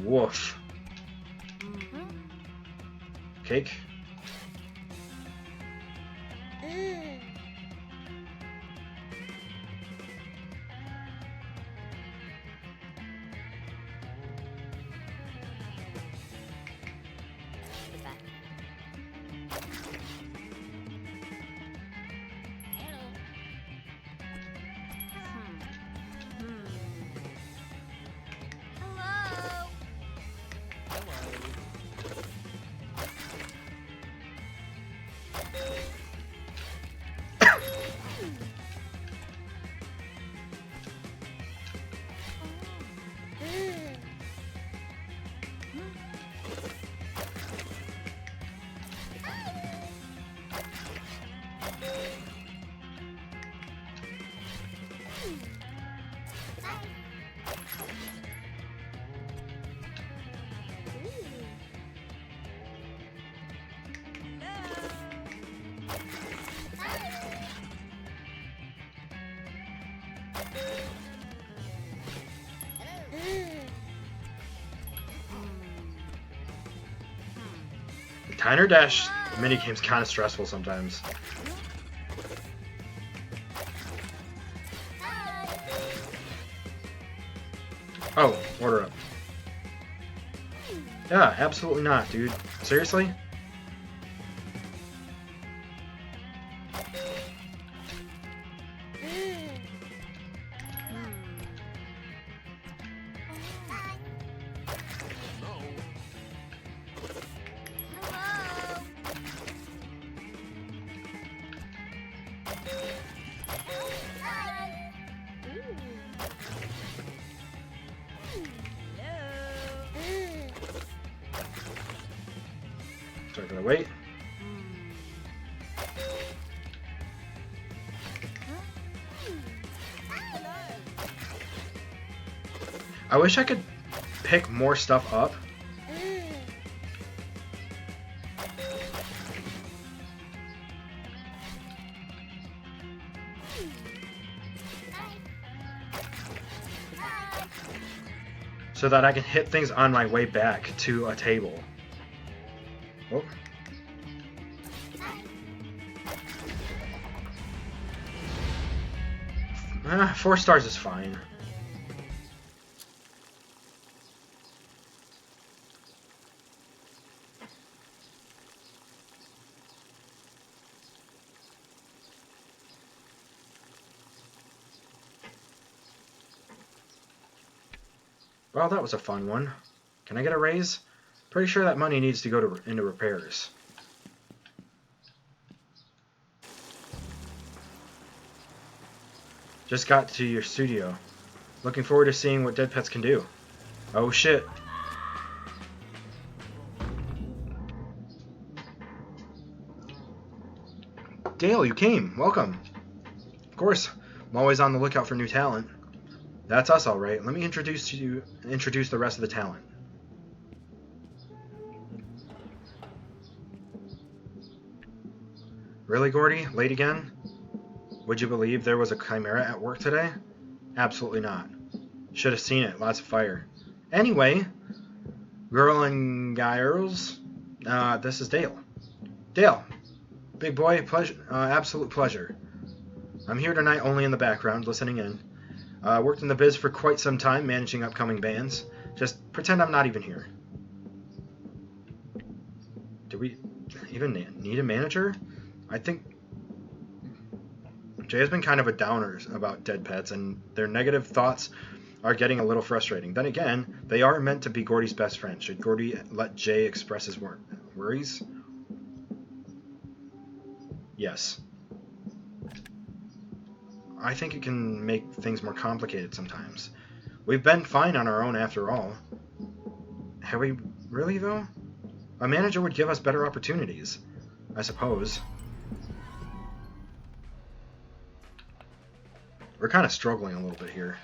Woof. Cake? Diner Dash minigame's kind of stressful sometimes. Oh, order up. Yeah, absolutely not, dude. Seriously? gonna wait. I wish I could pick more stuff up. So that I can hit things on my way back to a table. Oh. 4 stars is fine. Well, that was a fun one. Can I get a raise? Pretty sure that money needs to go into repairs. Just got to your studio. Looking forward to seeing what dead pets can do. Oh shit. Dale, you came. Welcome. Of course, I'm always on the lookout for new talent. That's us, all right. Let me introduce the rest of the talent. Really, Gordy? Late again? Would you believe there was a chimera at work today? Absolutely not. Should have seen it. Lots of fire. Anyway, girl and girls, this is Dale. Dale, big boy, pleasure, absolute pleasure. I'm here tonight only in the background, listening in. Worked in the biz for quite some time, managing upcoming bands. Just pretend I'm not even here. Do we even need a manager? I think Jay has been kind of a downer about dead pets, and their negative thoughts are getting a little frustrating. Then again, they are meant to be Gordy's best friend. Should Gordy let Jay express his worries? Yes. I think it can make things more complicated sometimes. We've been fine on our own after all. Have we really, though? A manager would give us better opportunities, I suppose. We're kind of struggling a little bit here.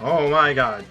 Oh my god.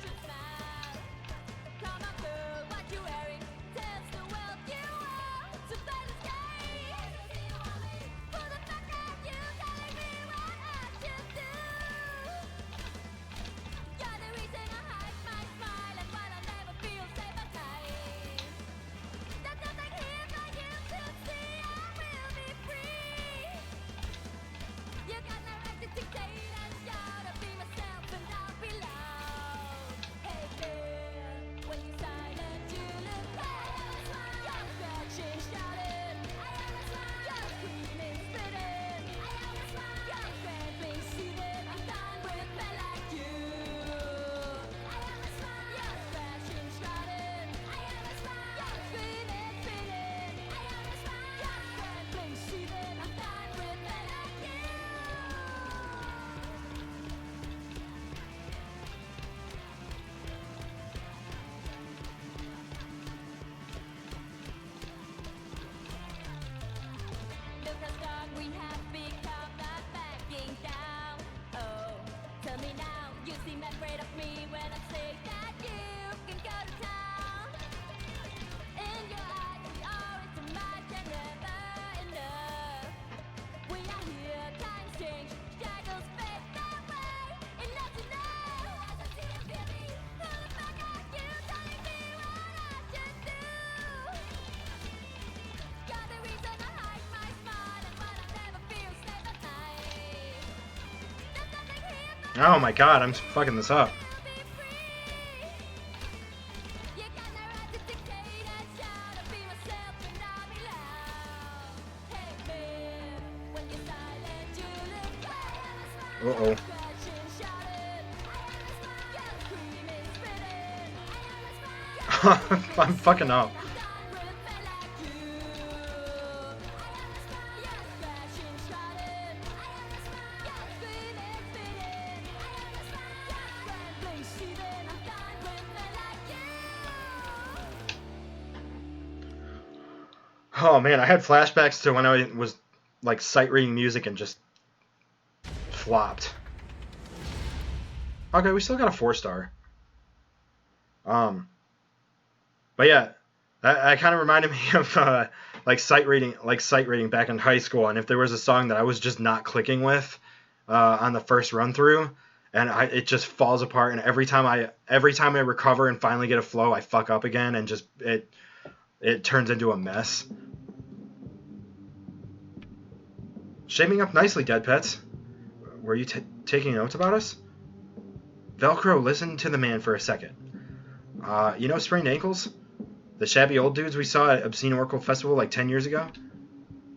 Oh my god, I'm fucking this up. Uh-oh. I'm fucking up. Oh man, I had flashbacks to when I was like sight reading music and just flopped. Okay, we still got a 4-star. But yeah, that kind of reminded me of like sight reading back in high school. And if there was a song that I was just not clicking with on the first run through, and it just falls apart. And every time I recover and finally get a flow, I fuck up again, and just it turns into a mess. Shaping up nicely, Dead Pets. Were you taking notes about us? Velcro, listen to the man for a second. You know Sprained Ankles? The shabby old dudes we saw at Obscene Oracle Festival like 10 years ago?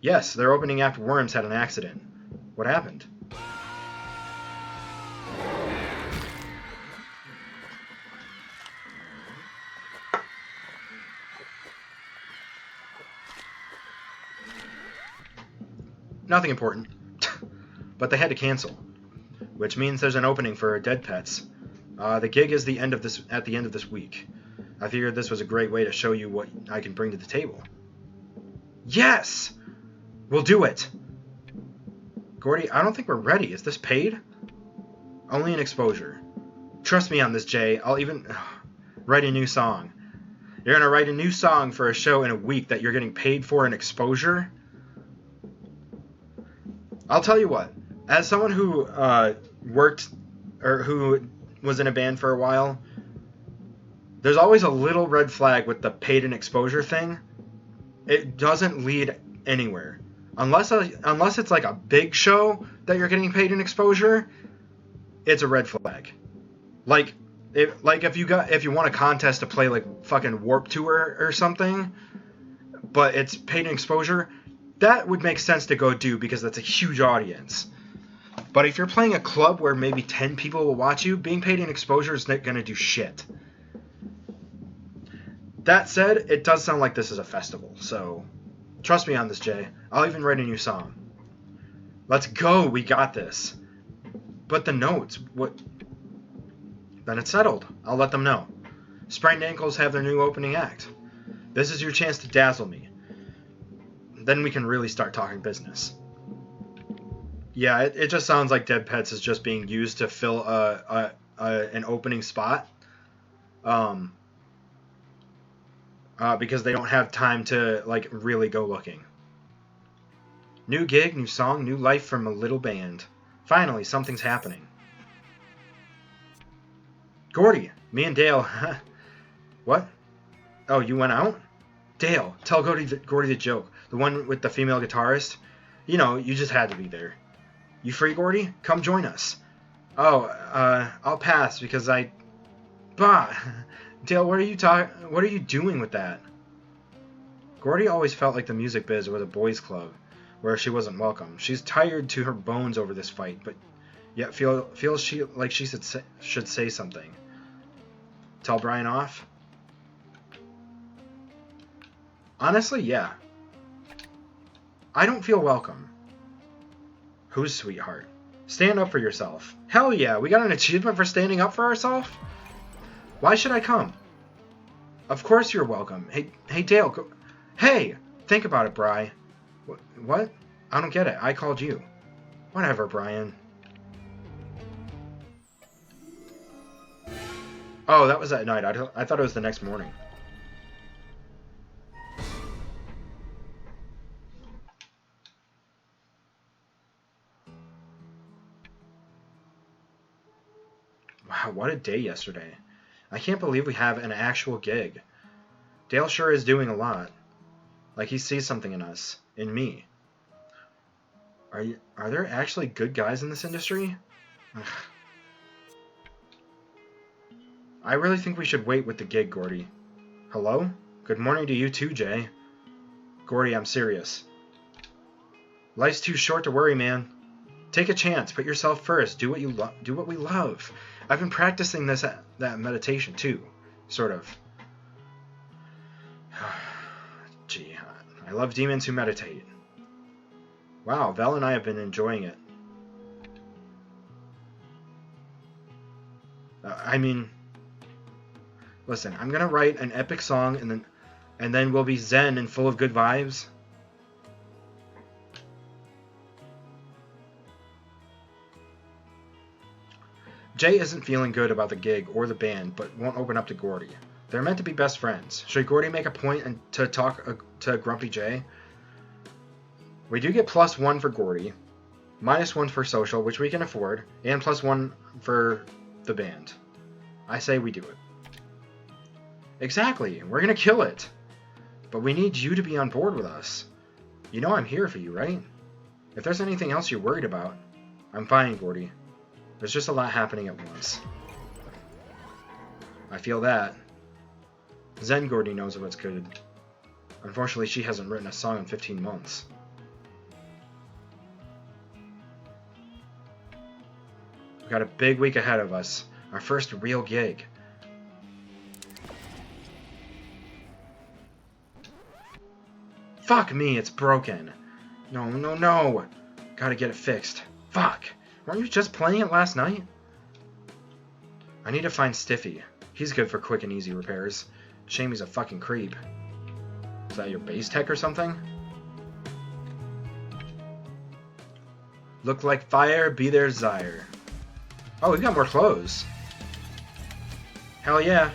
Yes, their opening act Worms had an accident. What happened? Nothing important. But they had to cancel. Which means there's an opening for Dead Pets. The gig is at the end of this week. I figured this was a great way to show you what I can bring to the table. Yes! We'll do it! Gordy, I don't think we're ready. Is this paid? Only an exposure. Trust me on this, Jay. I'll even write a new song. You're going to write a new song for a show in a week that you're getting paid for an exposure? I'll tell you what. As someone who worked or who was in a band for a while, there's always a little red flag with the paid and exposure thing. It doesn't lead anywhere. Unless it's like a big show that you're getting paid in exposure, it's a red flag. Like if you want a contest to play like fucking Warped Tour or something, but it's paid in exposure, that would make sense to go do because that's a huge audience. But if you're playing a club where maybe 10 people will watch you, being paid in exposure is not going to do shit. That said, it does sound like this is a festival, so trust me on this, Jay. I'll even write a new song. Let's go, we got this. But the notes, what? Then it's settled. I'll let them know. Sprained Ankles have their new opening act. This is your chance to dazzle me. Then we can really start talking business. Yeah, it just sounds like Dead Pets is just being used to fill an opening spot. Because they don't have time to like really go looking. New gig, new song, new life from a little band. Finally, something's happening. Gordy, me and Dale. What? Oh, you went out? Dale, tell Gordy the joke. The one with the female guitarist. You know, you just had to be there. You free, Gordy? Come join us. Oh, I'll pass because Bah! Dale, what are you doing with that? Gordy always felt like the music biz was a boys' club, where she wasn't welcome. She's tired to her bones over this fight, but yet feels she should say something. Tell Brian off? Honestly, yeah. I don't feel welcome. Who's sweetheart? Stand up for yourself. Hell yeah, we got an achievement for standing up for ourselves? Why should I come? Of course you're welcome. Hey Dale, go. Hey, think about it, Bri. What? I don't get it. I called you. Whatever, Brian. Oh, that was that night. I thought it was the next morning. Wow, what a day yesterday. I can't believe we have an actual gig. Dale sure is doing a lot. Like he sees something in us. In me. Are there actually good guys in this industry? I really think we should wait with the gig, Gordy. Hello? Good morning to you too, Jay. Gordy, I'm serious. Life's too short to worry, man. Take a chance. Put yourself first. Do what you do what we love. I've been practicing that meditation too, sort of. Gee, I love demons who meditate. Wow, Val and I have been enjoying it. I mean, listen, I'm gonna write an epic song and then we'll be zen and full of good vibes. Jay isn't feeling good about the gig or the band, but won't open up to Gordy. They're meant to be best friends. Should Gordy make a point to talk to Grumpy Jay? We do get +1 for Gordy, -1 for social, which we can afford, and +1 for the band. I say we do it. Exactly, we're gonna kill it. But we need you to be on board with us. You know I'm here for you, right? If there's anything else you're worried about, I'm fine, Gordy. There's just a lot happening at once. I feel that. Zen Gordy knows what's good. Unfortunately, she hasn't written a song in 15 months. We've got a big week ahead of us. Our first real gig. Fuck me, it's broken. No, no, no. Gotta get it fixed. Fuck. Weren't you just playing it last night? I need to find Stiffy. He's good for quick and easy repairs. Shame he's a fucking creep. Is that your base tech or something? Look like fire, be their desire. Oh, we got more clothes. Hell yeah.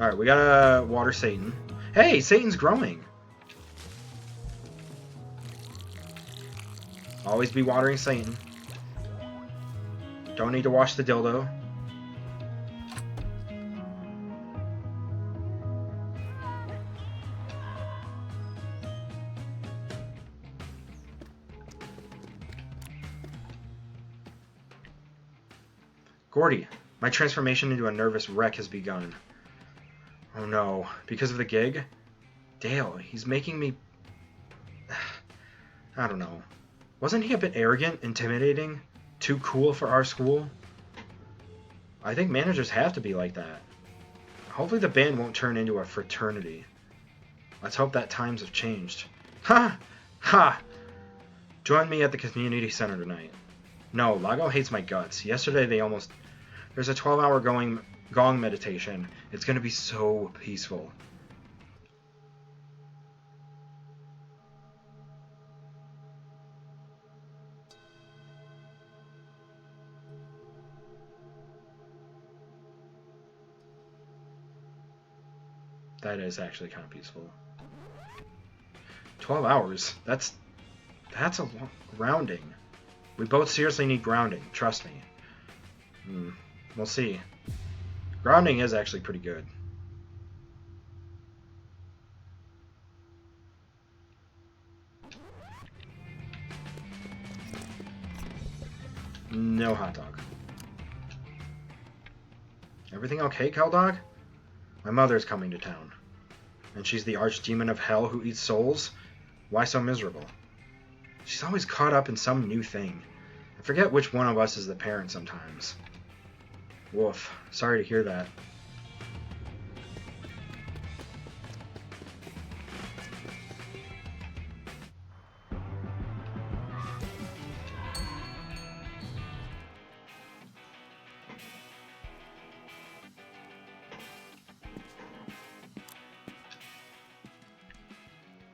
Alright, we gotta water Satan. Hey, Satan's growing. Always be watering Satan. Don't need to wash the dildo. Gordy, my transformation into a nervous wreck has begun. Oh no, because of the gig? Dale, he's making me... I don't know. Wasn't he a bit arrogant, intimidating, too cool for our school? I think managers have to be like that. Hopefully the band won't turn into a fraternity. Let's hope that times have changed. Ha! Ha! Join me at the community center tonight. No, Lago hates my guts. Yesterday they almost... There's a 12-hour gong meditation. It's going to be so peaceful. That is actually kind of peaceful. 12 hours? That's a long... Grounding. We both seriously need grounding. Trust me. We'll see. Grounding is actually pretty good. No hot dog. Everything okay, Dog? My mother's coming to town. And she's the archdemon of hell who eats souls? Why so miserable? She's always caught up in some new thing. I forget which one of us is the parent sometimes. Woof. Sorry to hear that.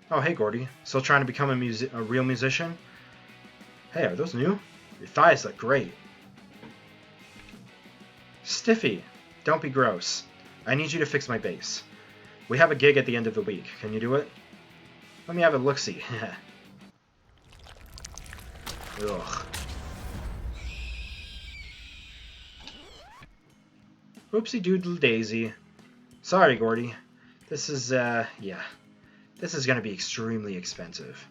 Oh, hey, Gordy. Still trying to become a real musician? Hey, are those new? Your thighs look great. Stiffy, don't be gross. I need you to fix my bass. We have a gig at the end of the week. Can you do it? Let me have a look-see. Ugh. Oopsie doodle daisy. Sorry, Gordy. This is, yeah. This is gonna be extremely expensive.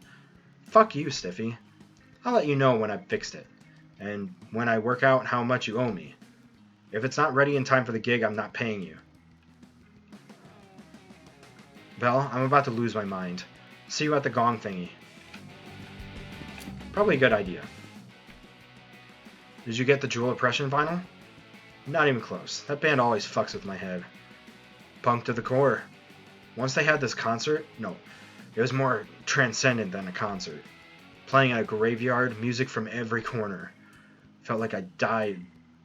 Fuck you, Stiffy. I'll let you know when I've fixed it, and when I work out how much you owe me. If it's not ready in time for the gig, I'm not paying you. Belle, I'm about to lose my mind. See you at the gong thingy. Probably a good idea. Did you get the Jewel Oppression vinyl? Not even close. That band always fucks with my head. Punk to the core. Once they had this concert, no, it was more transcendent than a concert. Playing at a graveyard, music from every corner. Felt like I died,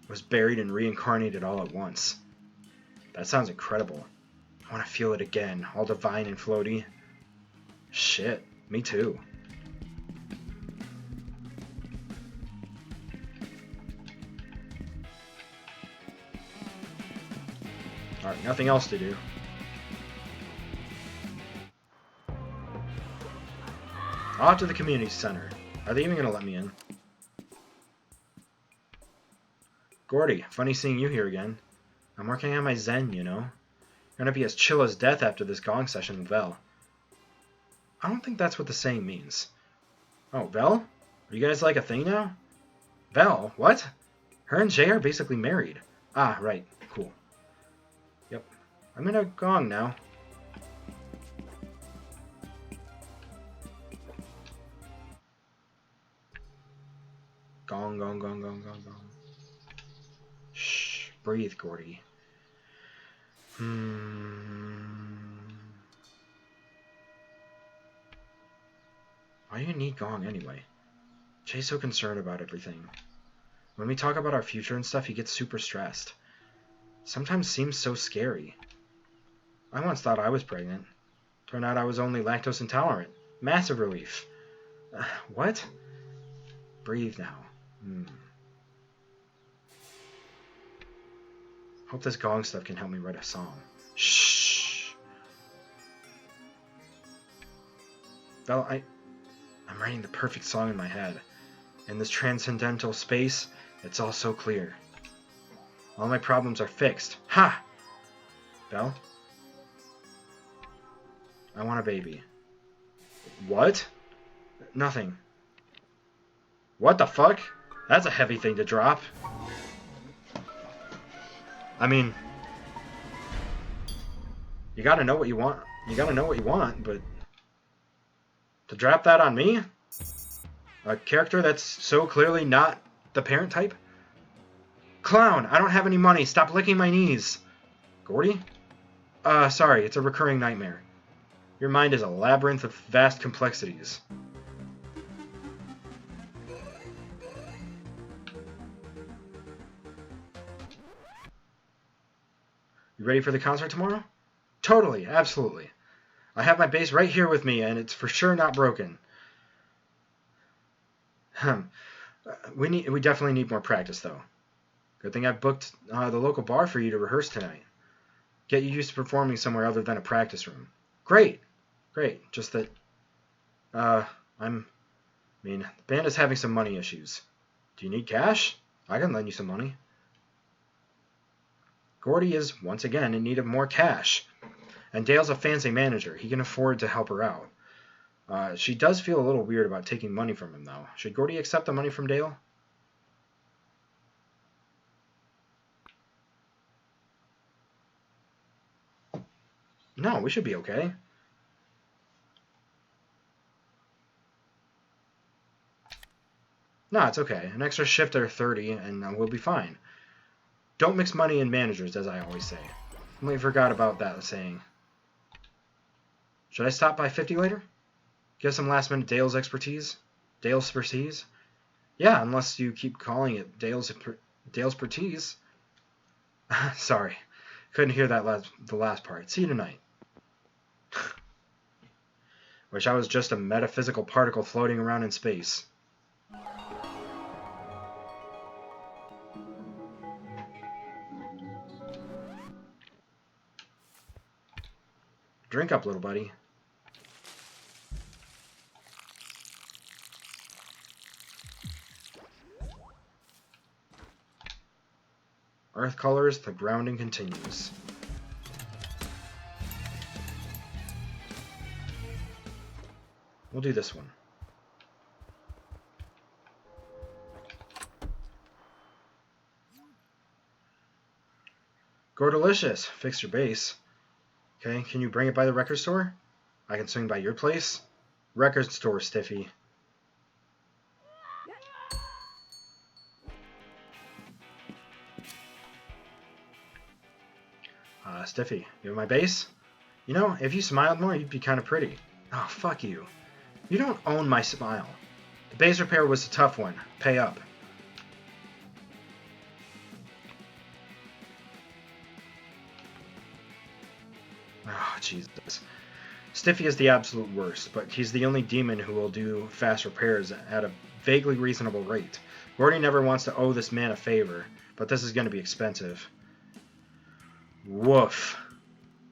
was buried and reincarnated all at once. That sounds incredible. I want to feel it again, all divine and floaty. Shit, me too. Alright, nothing else to do. Off to the community center. Are they even going to let me in? Gordy, funny seeing you here again. I'm working on my zen, you know. Gonna be as chill as death after this gong session with Vel. I don't think that's what the saying means. Oh, Vel? Are you guys like a thing now? Vel? What? Her and Jay are basically married. Ah, right. Cool. Yep. I'm in a gong now. Gong, gong, gong, gong, gong, gong. Shh. Breathe, Gordy. Why do you need gong anyway? Jay's so concerned about everything. When we talk about our future and stuff, he gets super stressed. Sometimes seems so scary. I once thought I was pregnant. Turned out I was only lactose intolerant. Massive relief. What? Breathe now. Hope this gong stuff can help me write a song. Shh. Well, I'm writing the perfect song in my head. In this transcendental space, it's all so clear. All my problems are fixed. Ha! Belle? I want a baby. What? Nothing. What the fuck? That's a heavy thing to drop. I mean, you gotta know what you want. You gotta know what you want, but to drop that on me? A character that's so clearly not the parent type? Clown, I don't have any money. Stop licking my knees. Gordy? Sorry, it's a recurring nightmare. Your mind is a labyrinth of vast complexities. You ready for the concert tomorrow? Totally, absolutely. I have my bass right here with me, and it's for sure not broken. We definitely need more practice, though. Good thing I booked the local bar for you to rehearse tonight. Get you used to performing somewhere other than a practice room. Great. Just that, the band is having some money issues. Do you need cash? I can lend you some money. Gordy is, once again, in need of more cash. And Dale's a fancy manager. He can afford to help her out. She does feel a little weird about taking money from him, though. Should Gordy accept the money from Dale? No, we should be okay. No, it's okay. An extra shift or 30, and we'll be fine. Don't mix money and managers, as I always say. I completely forgot about that saying. Should I stop by 50 later? Get some last-minute Dale's expertise? Dale's expertise? Yeah, unless you keep calling it Dale's expertise. Sorry. Couldn't hear the last part. See you tonight. Wish I was just a metaphysical particle floating around in space. Drink up, little buddy. Earth colors, the grounding continues. We'll do this one. Gordalicious, fix your base. Okay, can you bring it by the record store? I can swing by your place. Record store, Stiffy. Stiffy, you have my base? You know, if you smiled more, you'd be kind of pretty. Oh, fuck you. You don't own my smile. The base repair was a tough one. Pay up. Oh, Jesus. Stiffy is the absolute worst, but he's the only demon who will do fast repairs at a vaguely reasonable rate. Gordy never wants to owe this man a favor, but this is going to be expensive. Woof.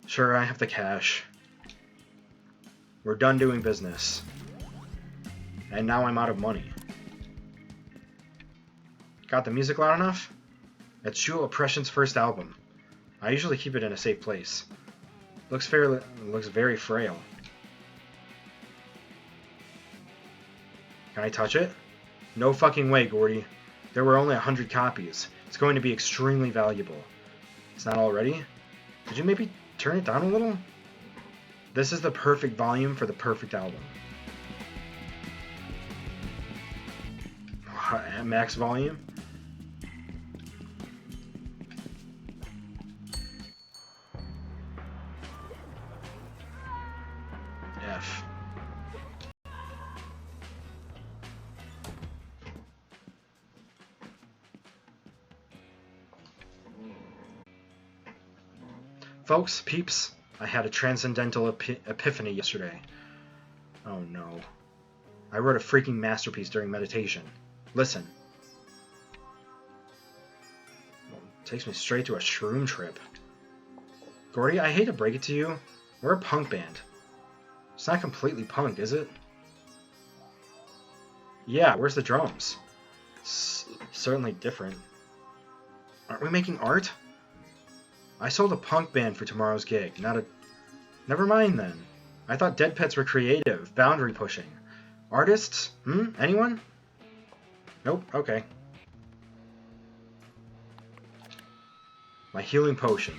Sure, I have the cash. We're done doing business. And now I'm out of money. Got the music loud enough? It's Jewel Oppression's first album. I usually keep it in a safe place. Looks very frail. Can I touch it? No fucking way, Gordy. There were only 100 copies. It's going to be extremely valuable. It's not all ready? Could you maybe turn it down a little? This is the perfect volume for the perfect album. Max volume? F. Folks, peeps, I had a transcendental epiphany yesterday. Oh no. I wrote a freaking masterpiece during meditation. Listen. Well, it takes me straight to a shroom trip. Gordy, I hate to break it to you. We're a punk band. It's not completely punk, is it? Yeah, where's the drums? Certainly different. Aren't we making art? I sold a punk band for tomorrow's gig, not a... Never mind then. I thought Dead Pets were creative, boundary pushing. Artists? Anyone? Nope, okay. My healing potion.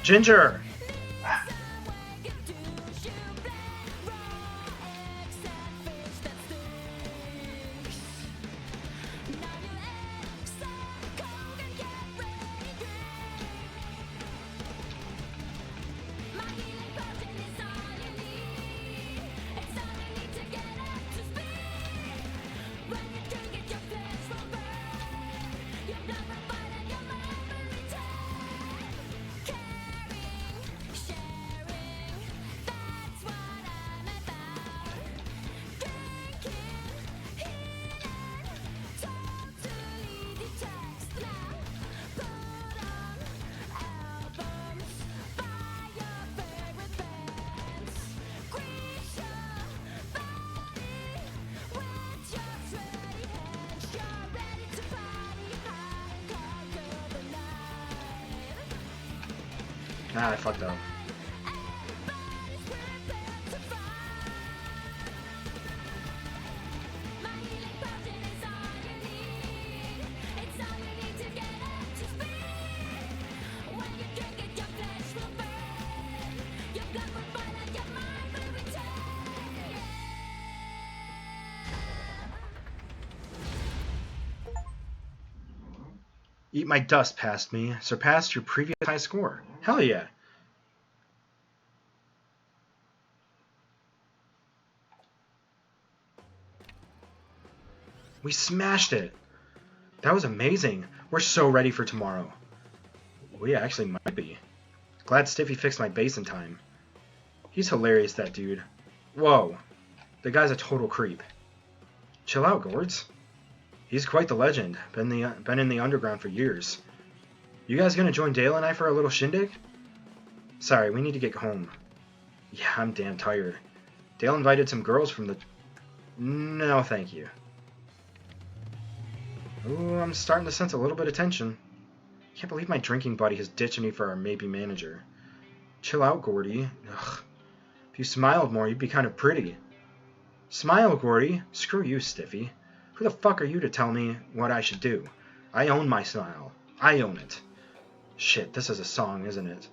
Ginger! Ah, I fucked up. Eat my dust past me. Surpassed your previous high score. Hell yeah. We smashed it. That was amazing. We're so ready for tomorrow. We actually might be. Glad Stiffy fixed my base in time. He's hilarious, that dude. Whoa. The guy's a total creep. Chill out, Gords. He's quite the legend. Been in the underground for years. You guys gonna join Dale and I for a little shindig? Sorry, we need to get home. Yeah, I'm damn tired. Dale invited some girls from the... No, thank you. Ooh, I'm starting to sense a little bit of tension. Can't believe my drinking buddy has ditched me for our maybe manager. Chill out, Gordy. Ugh. If you smiled more, you'd be kind of pretty. Smile, Gordy. Screw you, Stiffy. Who the fuck are you to tell me what I should do? I own my smile. I own it. Shit, this is a song, isn't it?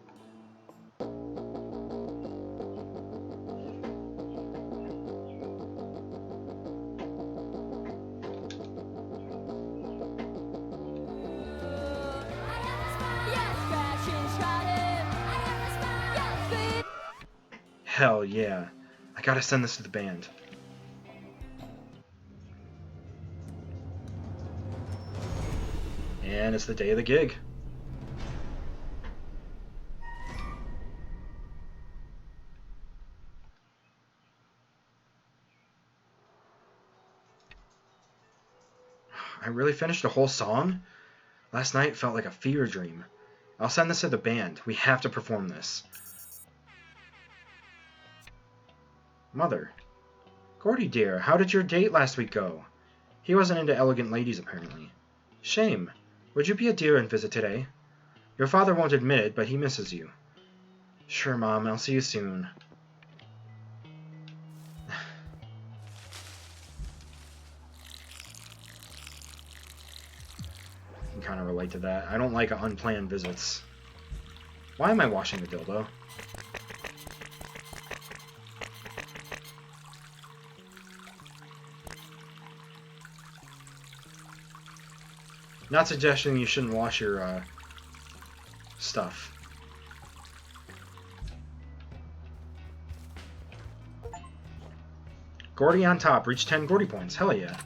Hell yeah. I gotta send this to the band. And it's the day of the gig. I really finished a whole song? Last night felt like a fever dream. I'll send this to the band. We have to perform this. Mother. Gordy dear, how did your date last week go? He wasn't into elegant ladies, apparently. Shame. Would you be a dear and visit today? Your father won't admit it, but he misses you. Sure, Mom. I'll see you soon. I can kind of relate to that. I don't like unplanned visits. Why am I washing the dildo? Not suggesting you shouldn't wash your stuff. Gordy on top. Reach 10 Gordy points. Hell yeah.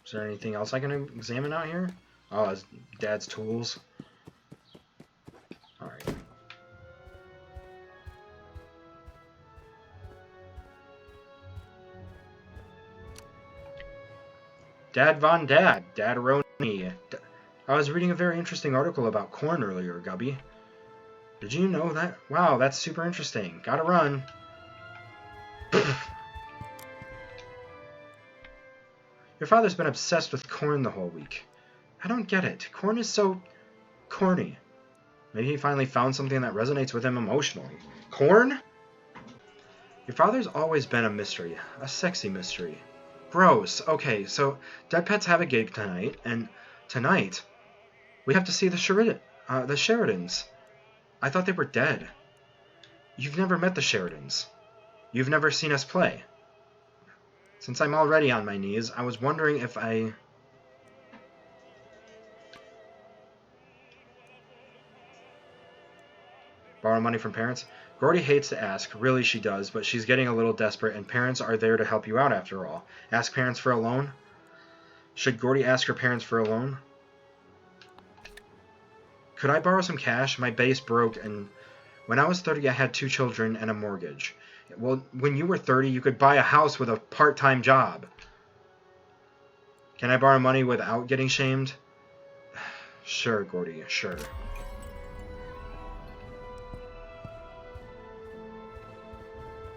Is there anything else I can examine out here? Oh, it's Dad's tools. Alright. Dad Von Dad. Dadaroni. I was reading a very interesting article about corn earlier, Gubby. Did you know that? Wow, that's super interesting. Gotta run. Your father's been obsessed with corn the whole week. I don't get it. Corn is so corny. Maybe he finally found something that resonates with him emotionally. Corn? Your father's always been a mystery. A sexy mystery. Gross. Okay, so Dead Pets have a gig tonight, and tonight we have to see the Sheridans. I thought they were dead. You've never met the Sheridans. You've never seen us play. Since I'm already on my knees, I was wondering if I... Borrow money from parents? Gordy hates to ask. Really, she does, but she's getting a little desperate, and parents are there to help you out after all. Ask parents for a loan? Should Gordy ask her parents for a loan? Could I borrow some cash? My base broke, and when I was 30, I had 2 children and a mortgage. Well, when you were 30, you could buy a house with a part-time job. Can I borrow money without getting shamed? Sure, Gordy, sure.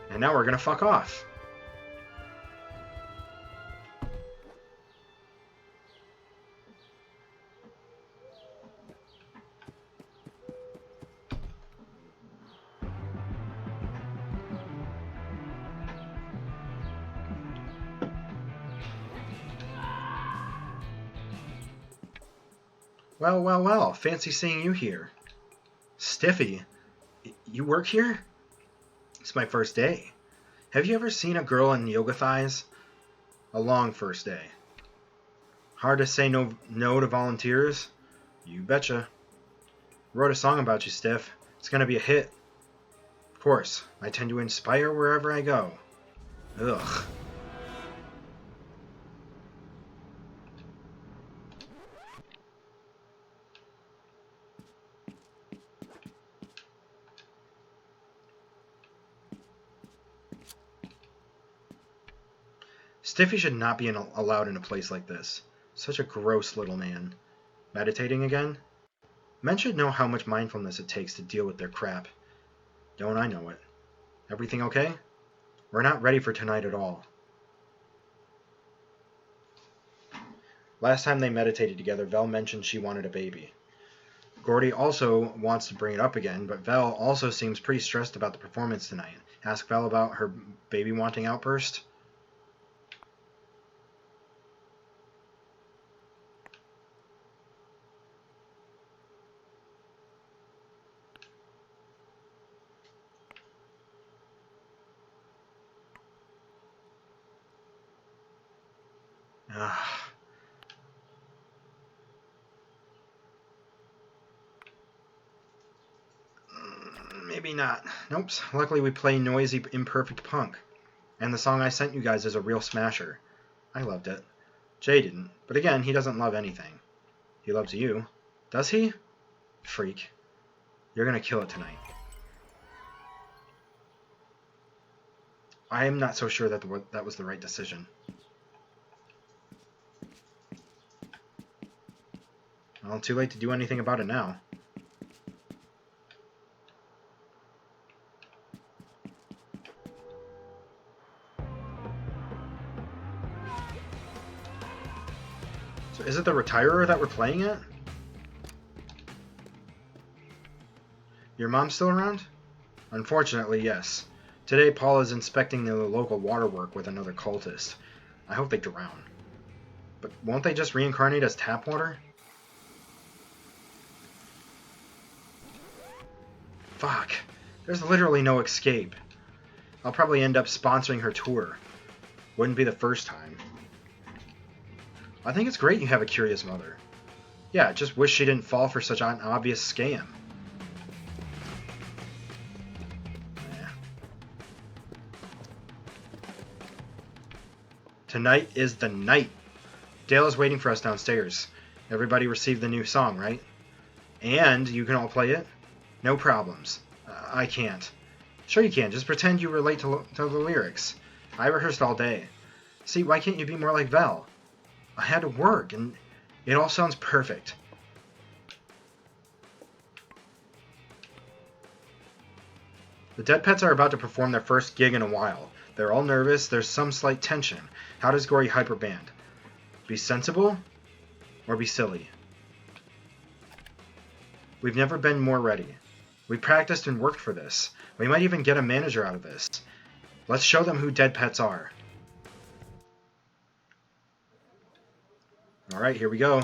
And now we're gonna fuck off. Well, well, well. Fancy seeing you here. Stiffy, you work here? It's my first day. Have you ever seen a girl in yoga thighs? A long first day. Hard to say no to volunteers? You betcha. Wrote a song about you, Stiff. It's gonna be a hit. Of course, I tend to inspire wherever I go. Ugh. Stiffy should not be allowed in a place like this. Such a gross little man. Meditating again? Men should know how much mindfulness it takes to deal with their crap. Don't I know it? Everything okay? We're not ready for tonight at all. Last time they meditated together, Vel mentioned she wanted a baby. Gordy also wants to bring it up again, but Vel also seems pretty stressed about the performance tonight. Ask Vel about her baby wanting outburst. Maybe not. Nope. Luckily we play noisy, imperfect punk. And the song I sent you guys is a real smasher. I loved it. Jay didn't. But again, he doesn't love anything. He loves you. Does he? Freak. You're gonna kill it tonight. I am not so sure that that was the right decision. Well, too late to do anything about it now. So is it the Retirer that we're playing at? Your mom's still around? Unfortunately, yes. Today, Paul is inspecting the local waterwork with another cultist. I hope they drown. But won't they just reincarnate as tap water? Fuck. There's literally no escape. I'll probably end up sponsoring her tour. Wouldn't be the first time. I think it's great you have a curious mother. Yeah, just wish she didn't fall for such an obvious scam. Tonight is the night. Dale is waiting for us downstairs. Everybody received the new song, right? And you can all play it? No problems. I can't. Sure you can. Just pretend you relate to the lyrics. I rehearsed all day. See, why can't you be more like Vel? I had to work, and it all sounds perfect. The Dead Pets are about to perform their first gig in a while. They're all nervous. There's some slight tension. How does Gordy hyperband? Be sensible or be silly? We've never been more ready. We practiced and worked for this. We might even get a manager out of this. Let's show them who Dead Pets are. All right, here we go.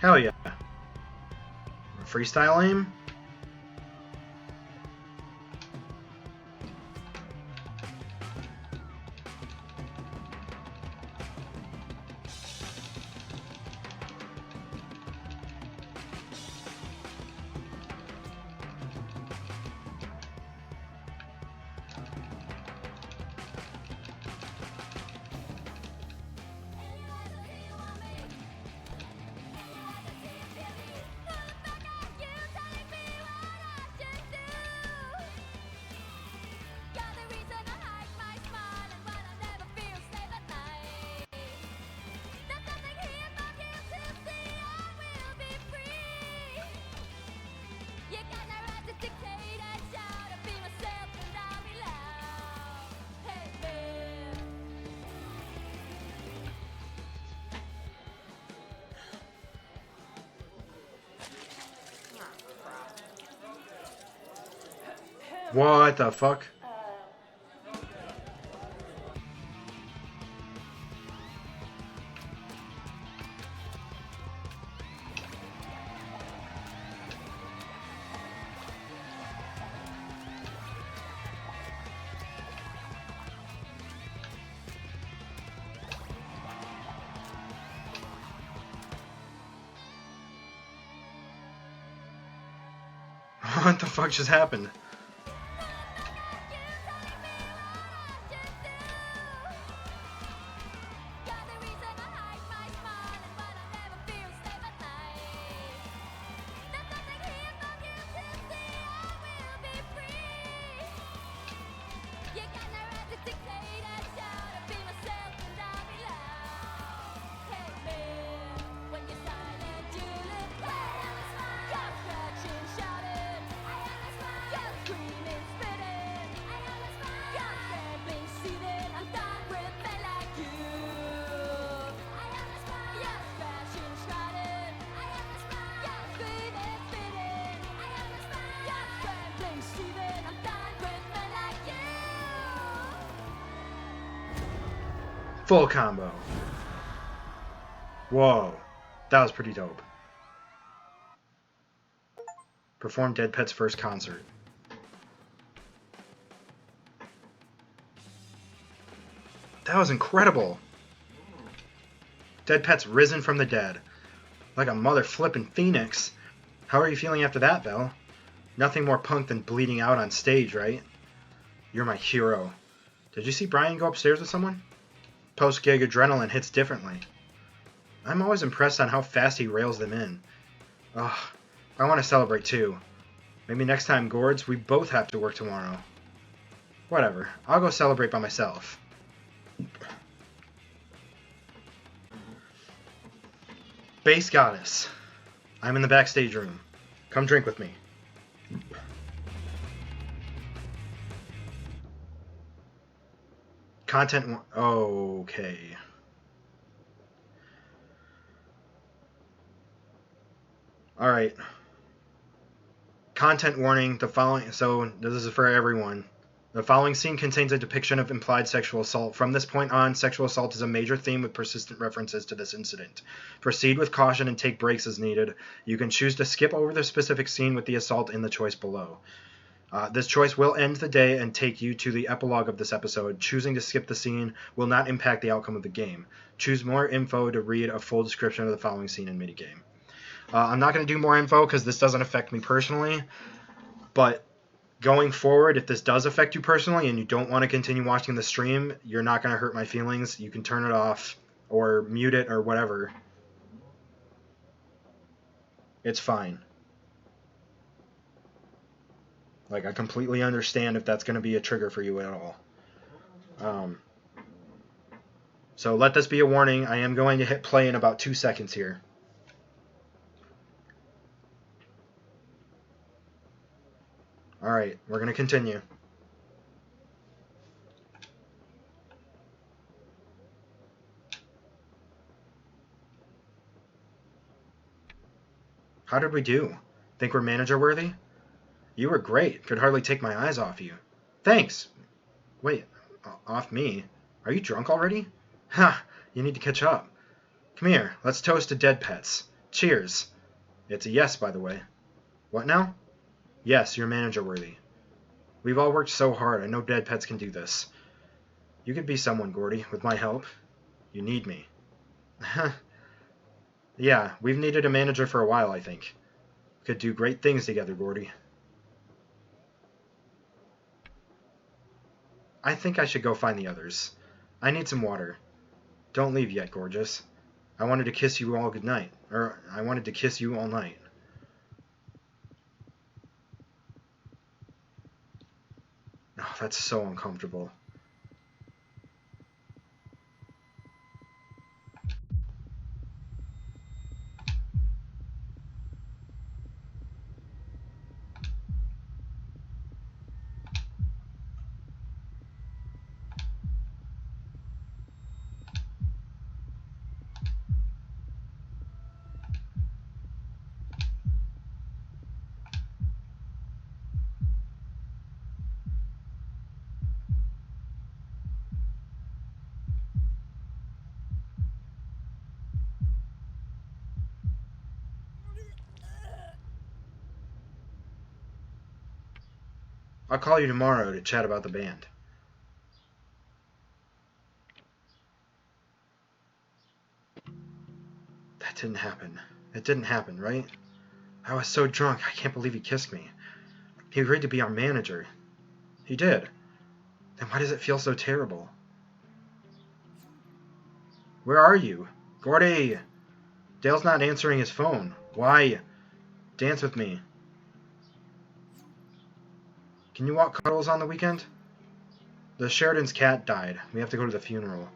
Hell yeah. Freestyle aim? What the fuck? What the fuck just happened? Full combo. Whoa. That was pretty dope. Perform Dead Pet's first concert. That was incredible. Dead Pet's risen from the dead. Like a mother flippin' phoenix. How are you feeling after that, Belle? Nothing more punk than bleeding out on stage, right? You're my hero. Did you see Brian go upstairs with someone? Post-gig adrenaline hits differently. I'm always impressed on how fast he rails them in. Ugh, I want to celebrate too. Maybe next time, Gords, we both have to work tomorrow. Whatever, I'll go celebrate by myself. Bass Goddess. I'm in the backstage room. Come drink with me. Content. Okay. Alright. Content warning. The following. So, this is for everyone. The following scene contains a depiction of implied sexual assault. From this point on, sexual assault is a major theme with persistent references to this incident. Proceed with caution and take breaks as needed. You can choose to skip over the specific scene with the assault in the choice below. This choice will end the day and take you to the epilogue of this episode. Choosing to skip the scene will not impact the outcome of the game. Choose more info to read a full description of the following scene and minigame. I'm not going to do more info because this doesn't affect me personally, but going forward, if this does affect you personally and you don't want to continue watching the stream, you're not going to hurt my feelings. You can turn it off or mute it or whatever. It's fine. Like, I completely understand if that's going to be a trigger for you at all. So let this be a warning. I am going to hit play in about 2 seconds here. Alright, we're going to continue. How did we do? Think we're manager worthy? You were great. Could hardly take my eyes off you. Thanks. Wait, off me? Are you drunk already? Ha! You need to catch up. Come here, let's toast to dead pets. Cheers. It's a yes, by the way. What now? Yes, you're manager worthy. We've all worked so hard. I know dead pets can do this. You could be someone, Gordy, with my help. You need me. Yeah, we've needed a manager for a while, I think. Could do great things together, Gordy. I think I should go find the others. I need some water. Don't leave yet, gorgeous. I wanted to kiss you all goodnight. Or, I wanted to kiss you all night. Oh, that's so uncomfortable. I'll call you tomorrow to chat about the band. That didn't happen. It didn't happen, right? I was so drunk, I can't believe he kissed me. He agreed to be our manager. He did. Then why does it feel so terrible? Where are you? Gordy! Dale's not answering his phone. Why? Dance with me. Can you walk cuddles on the weekend? The Sheridan's cat died. We have to go to the funeral.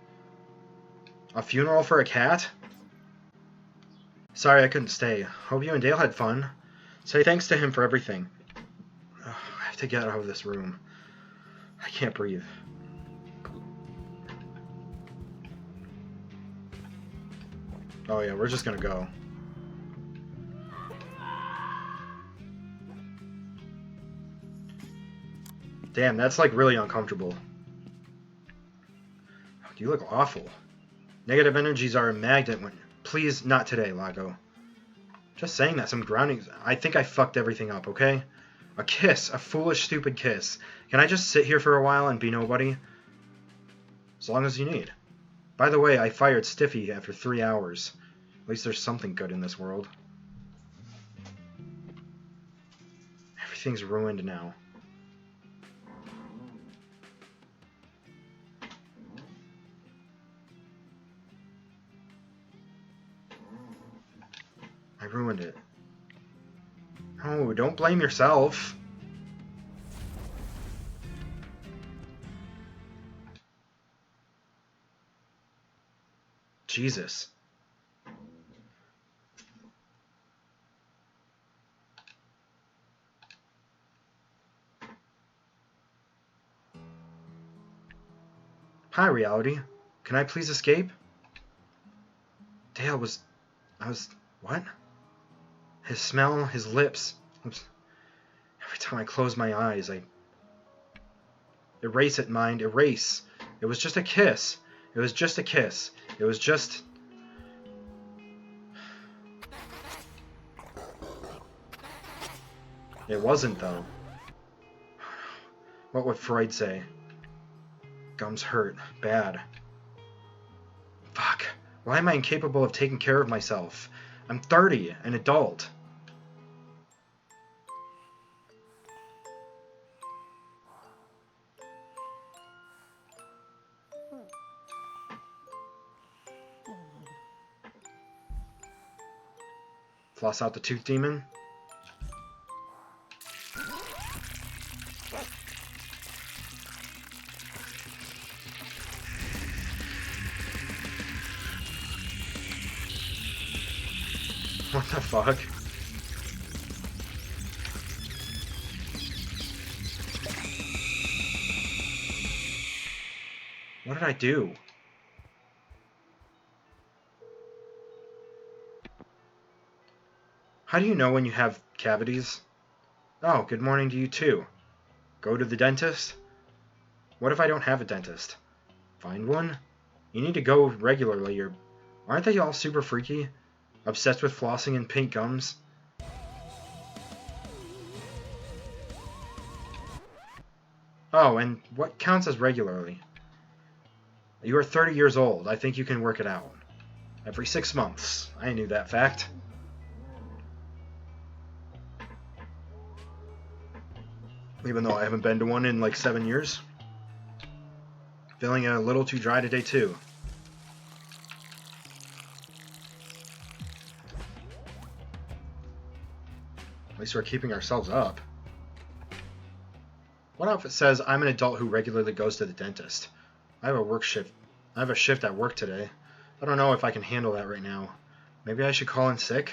A funeral for a cat? Sorry I couldn't stay. Hope you and Dale had fun. Say thanks to him for everything. Ugh, I have to get out of this room. I can't breathe. Oh yeah, we're just gonna go. Damn, that's like really uncomfortable. You look awful. Negative energies are a magnet when... Please, not today, Lago. Just saying that, some groundings... I think I fucked everything up, okay? A kiss. A foolish, stupid kiss. Can I just sit here for a while and be nobody? As long as you need. By the way, I fired Stiffy after 3 hours. At least there's something good in this world. Everything's ruined now. I ruined it. Oh, don't blame yourself. Jesus. Hi, reality. Can I please escape? Dale was... What? His smell, his lips. Oops. Every time I close my eyes, I... Erase it, mind. Erase. It was just a kiss. It was just a kiss. It was just... It wasn't, though. What would Freud say? Gums hurt. Bad. Fuck. Why am I incapable of taking care of myself? I'm 30, an adult. Floss out the tooth demon. What the fuck? What did I do? How do you know when you have cavities? Oh, good morning to you too. Go to the dentist? What if I don't have a dentist? Find one? You need to go regularly. Aren't they all super freaky? Obsessed with flossing and pink gums? Oh, and what counts as regularly? You are 30 years old. I think you can work it out. Every 6 months. I knew that fact. Even though I haven't been to one in like 7 years. Feeling a little too dry today too. At least we're keeping ourselves up. What if it says, I'm an adult who regularly goes to the dentist? I have a shift at work today. I don't know if I can handle that right now. Maybe I should call in sick?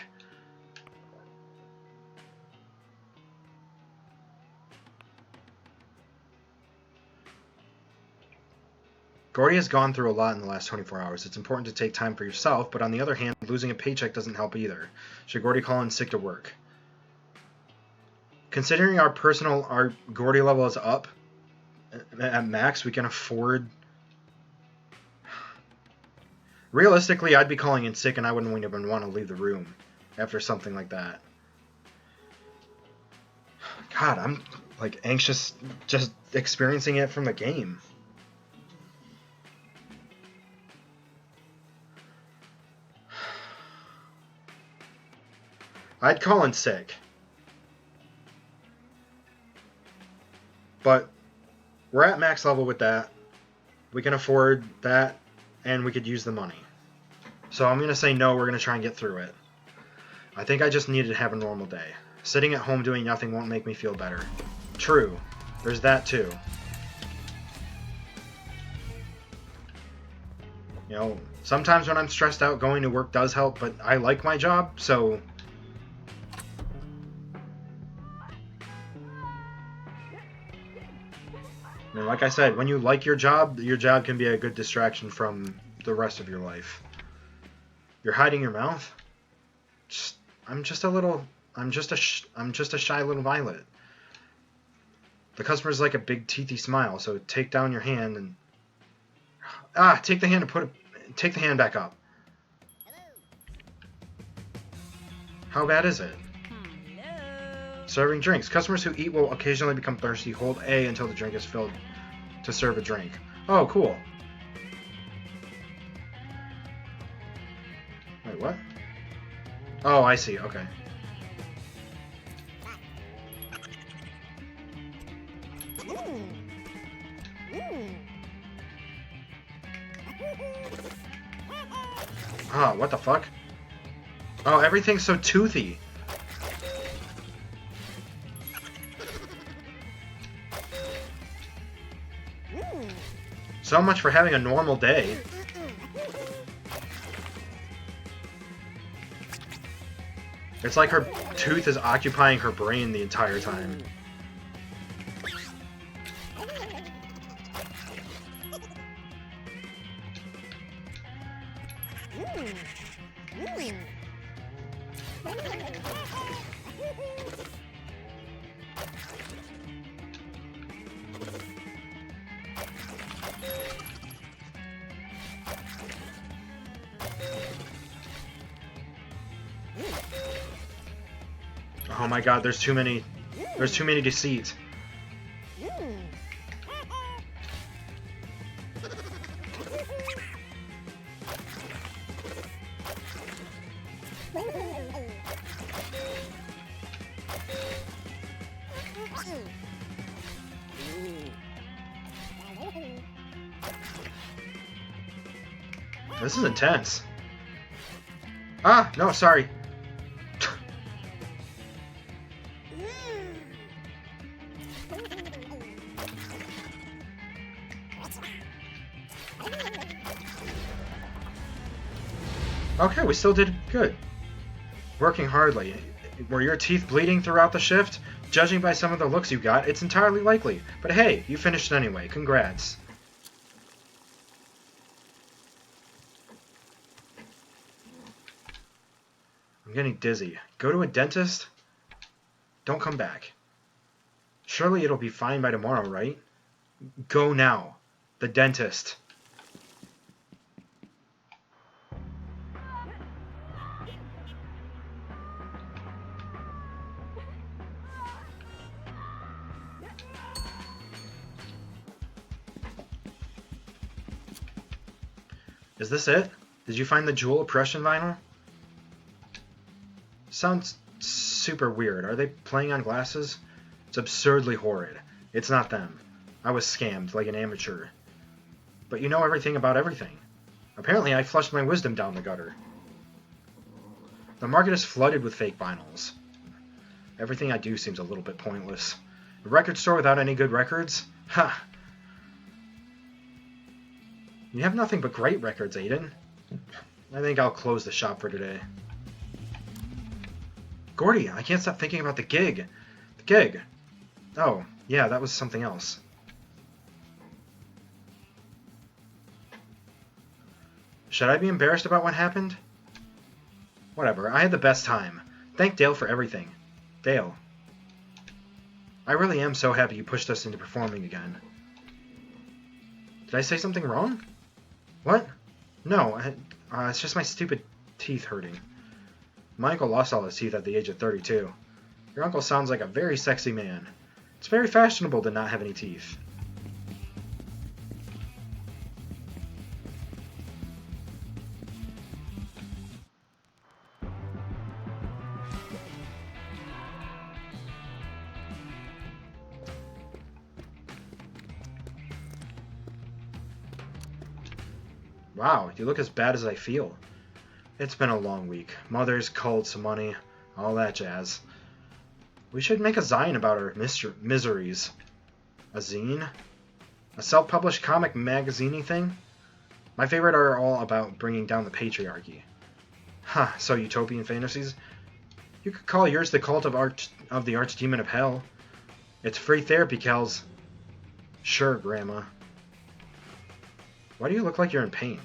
Gordy has gone through a lot in the last 24 hours. It's important to take time for yourself, but on the other hand, losing a paycheck doesn't help either. Should Gordy call in sick to work? Considering our Gordy level is up at max, we can afford... Realistically, I'd be calling in sick and I wouldn't even want to leave the room after something like that. God, like, anxious just experiencing it from the game. I'd call in sick. But we're at max level with that. We can afford that, and we could use the money. So I'm going to say no, we're going to try and get through it. I think I just needed to have a normal day. Sitting at home doing nothing won't make me feel better. True. There's that too. You know, sometimes when I'm stressed out, going to work does help, but I like my job, so... I mean, like I said, when you like your job can be a good distraction from the rest of your life. You're hiding your mouth? I'm just a shy little violet. The customer's like a big teethy smile, so take down your hand and take the hand back up. How bad is it? Serving drinks. Customers who eat will occasionally become thirsty. Hold A until the drink is filled to serve a drink. Oh, cool. Wait, what? Oh, I see. Okay. Ah, what the fuck? Oh, everything's so toothy. So much for having a normal day. It's like her tooth is occupying her brain the entire time. Oh my god, there's too many deceits. This is intense. Ah, no, sorry. Okay, we still did good. Working hardly. Were your teeth bleeding throughout the shift? Judging by some of the looks you got, it's entirely likely. But hey, you finished anyway. Congrats. I'm getting dizzy. Go to a dentist? Don't come back. Surely it'll be fine by tomorrow, right? Go now. The dentist. Is this it? Did you find the jewel oppression vinyl? Sounds super weird. Are they playing on glasses? It's absurdly horrid. It's not them. I was scammed like an amateur. But you know everything about everything. Apparently I flushed my wisdom down the gutter. The market is flooded with fake vinyls. Everything I do seems a little bit pointless. A record store without any good records? Ha! You have nothing but great records, Aiden. I think I'll close the shop for today. Gordy, I can't stop thinking about the gig. The gig. Oh, yeah, that was something else. Should I be embarrassed about what happened? Whatever, I had the best time. Thank Dale for everything. Dale. I really am so happy you pushed us into performing again. Did I say something wrong? What? No, it's just my stupid teeth hurting. My uncle lost all his teeth at the age of 32. Your uncle sounds like a very sexy man. It's very fashionable to not have any teeth. Wow, you look as bad as I feel. It's been a long week. Mother's colds, some money, all that jazz. We should make a zine about our miseries. A zine? A self-published comic magazine-y thing? My favorite are all about bringing down the patriarchy. Huh, so utopian fantasies? You could call yours the cult of the archdemon of hell. It's free therapy, Kels. Sure, Grandma. Why do you look like you're in pain?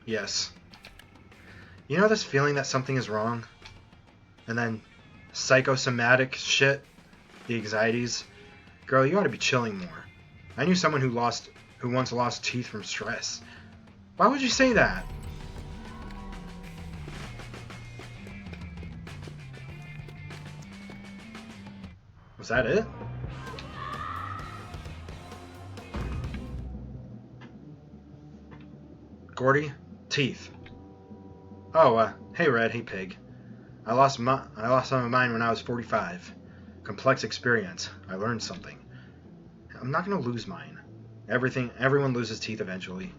Yes. You know this feeling that something is wrong? And then psychosomatic shit? The anxieties? Girl, you ought to be chilling more. I knew someone who once lost teeth from stress. Why would you say that? Was that it? Gordy? Teeth. Oh, hey Red, hey Pig. I lost some of mine when I was 45. Complex experience. I learned something. I'm not gonna lose mine. Everyone loses teeth eventually.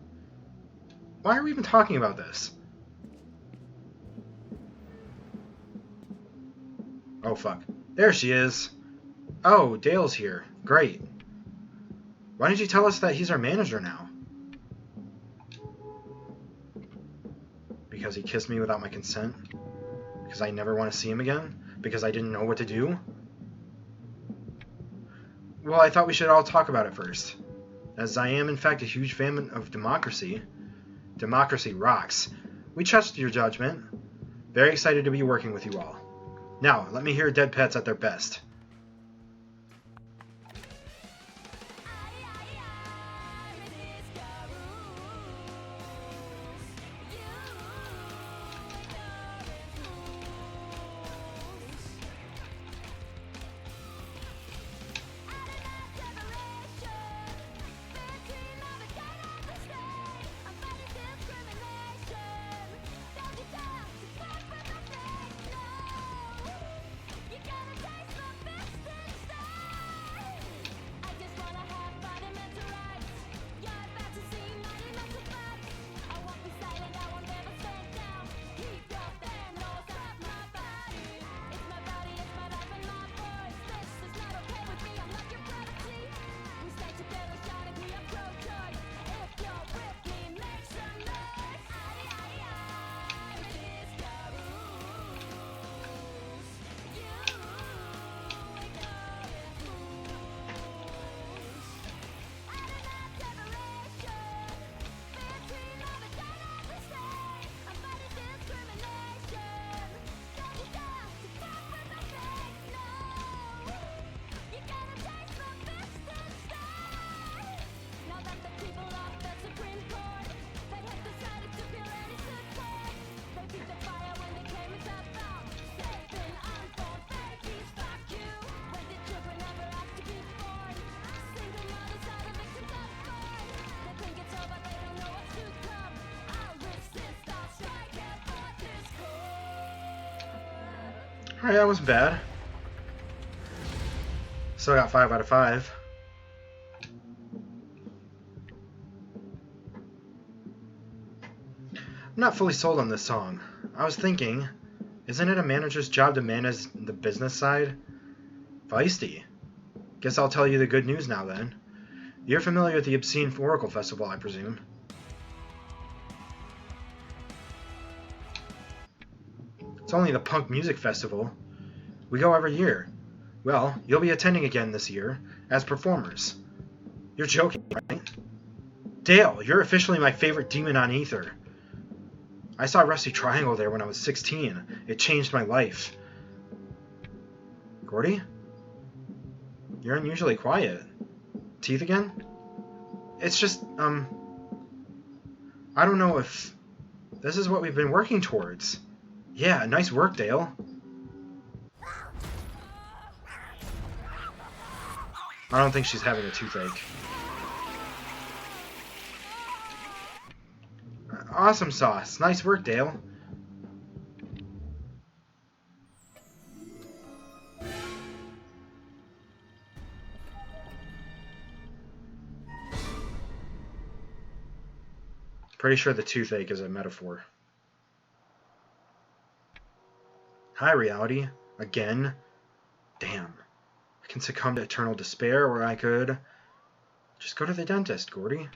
Why are we even talking about this? Oh fuck. There she is. Oh, Dale's here. Great. Why didn't you tell us that he's our manager now? Because he kissed me without my consent? Because I never want to see him again? Because I didn't know what to do? Well, I thought we should all talk about it first. As I am in fact a huge fan of democracy. Democracy rocks. We trust your judgment. Very excited to be working with you all. Now, let me hear Dead Pets at their best. Alright, that wasn't bad. Still got 5 out of 5. I'm not fully sold on this song. I was thinking, isn't it a manager's job to manage the business side? Feisty. Guess I'll tell you the good news now then. You're familiar with the Obscene Oracle Festival, I presume. It's only the punk music festival. We go every year. Well, you'll be attending again this year as performers. You're joking, right? Dale, you're officially my favorite demon on Ether. I saw Rusty Triangle there when I was 16. It changed my life. Gordy? You're unusually quiet. Teeth again? It's just, I don't know if this is what we've been working towards. Yeah, nice work, Dale. I don't think she's having a toothache. Awesome sauce. Nice work, Dale. Pretty sure the toothache is a metaphor. Hi, reality. Again. Damn. I can succumb to eternal despair, or I could just go to the dentist, Gordy.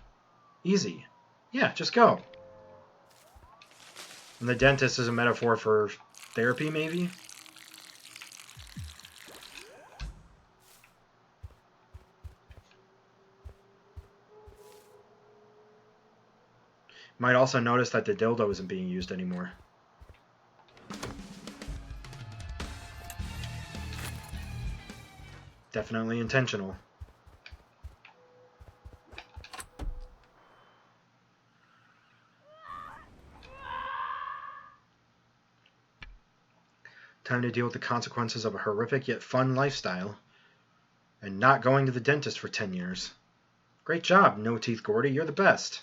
Easy. Yeah, just go. And the dentist is a metaphor for therapy, maybe? Might also notice that the dildo isn't being used anymore. Definitely intentional. Time to deal with the consequences of a horrific yet fun lifestyle. And not going to the dentist for 10 years. Great job, No Teeth Gordy. You're the best.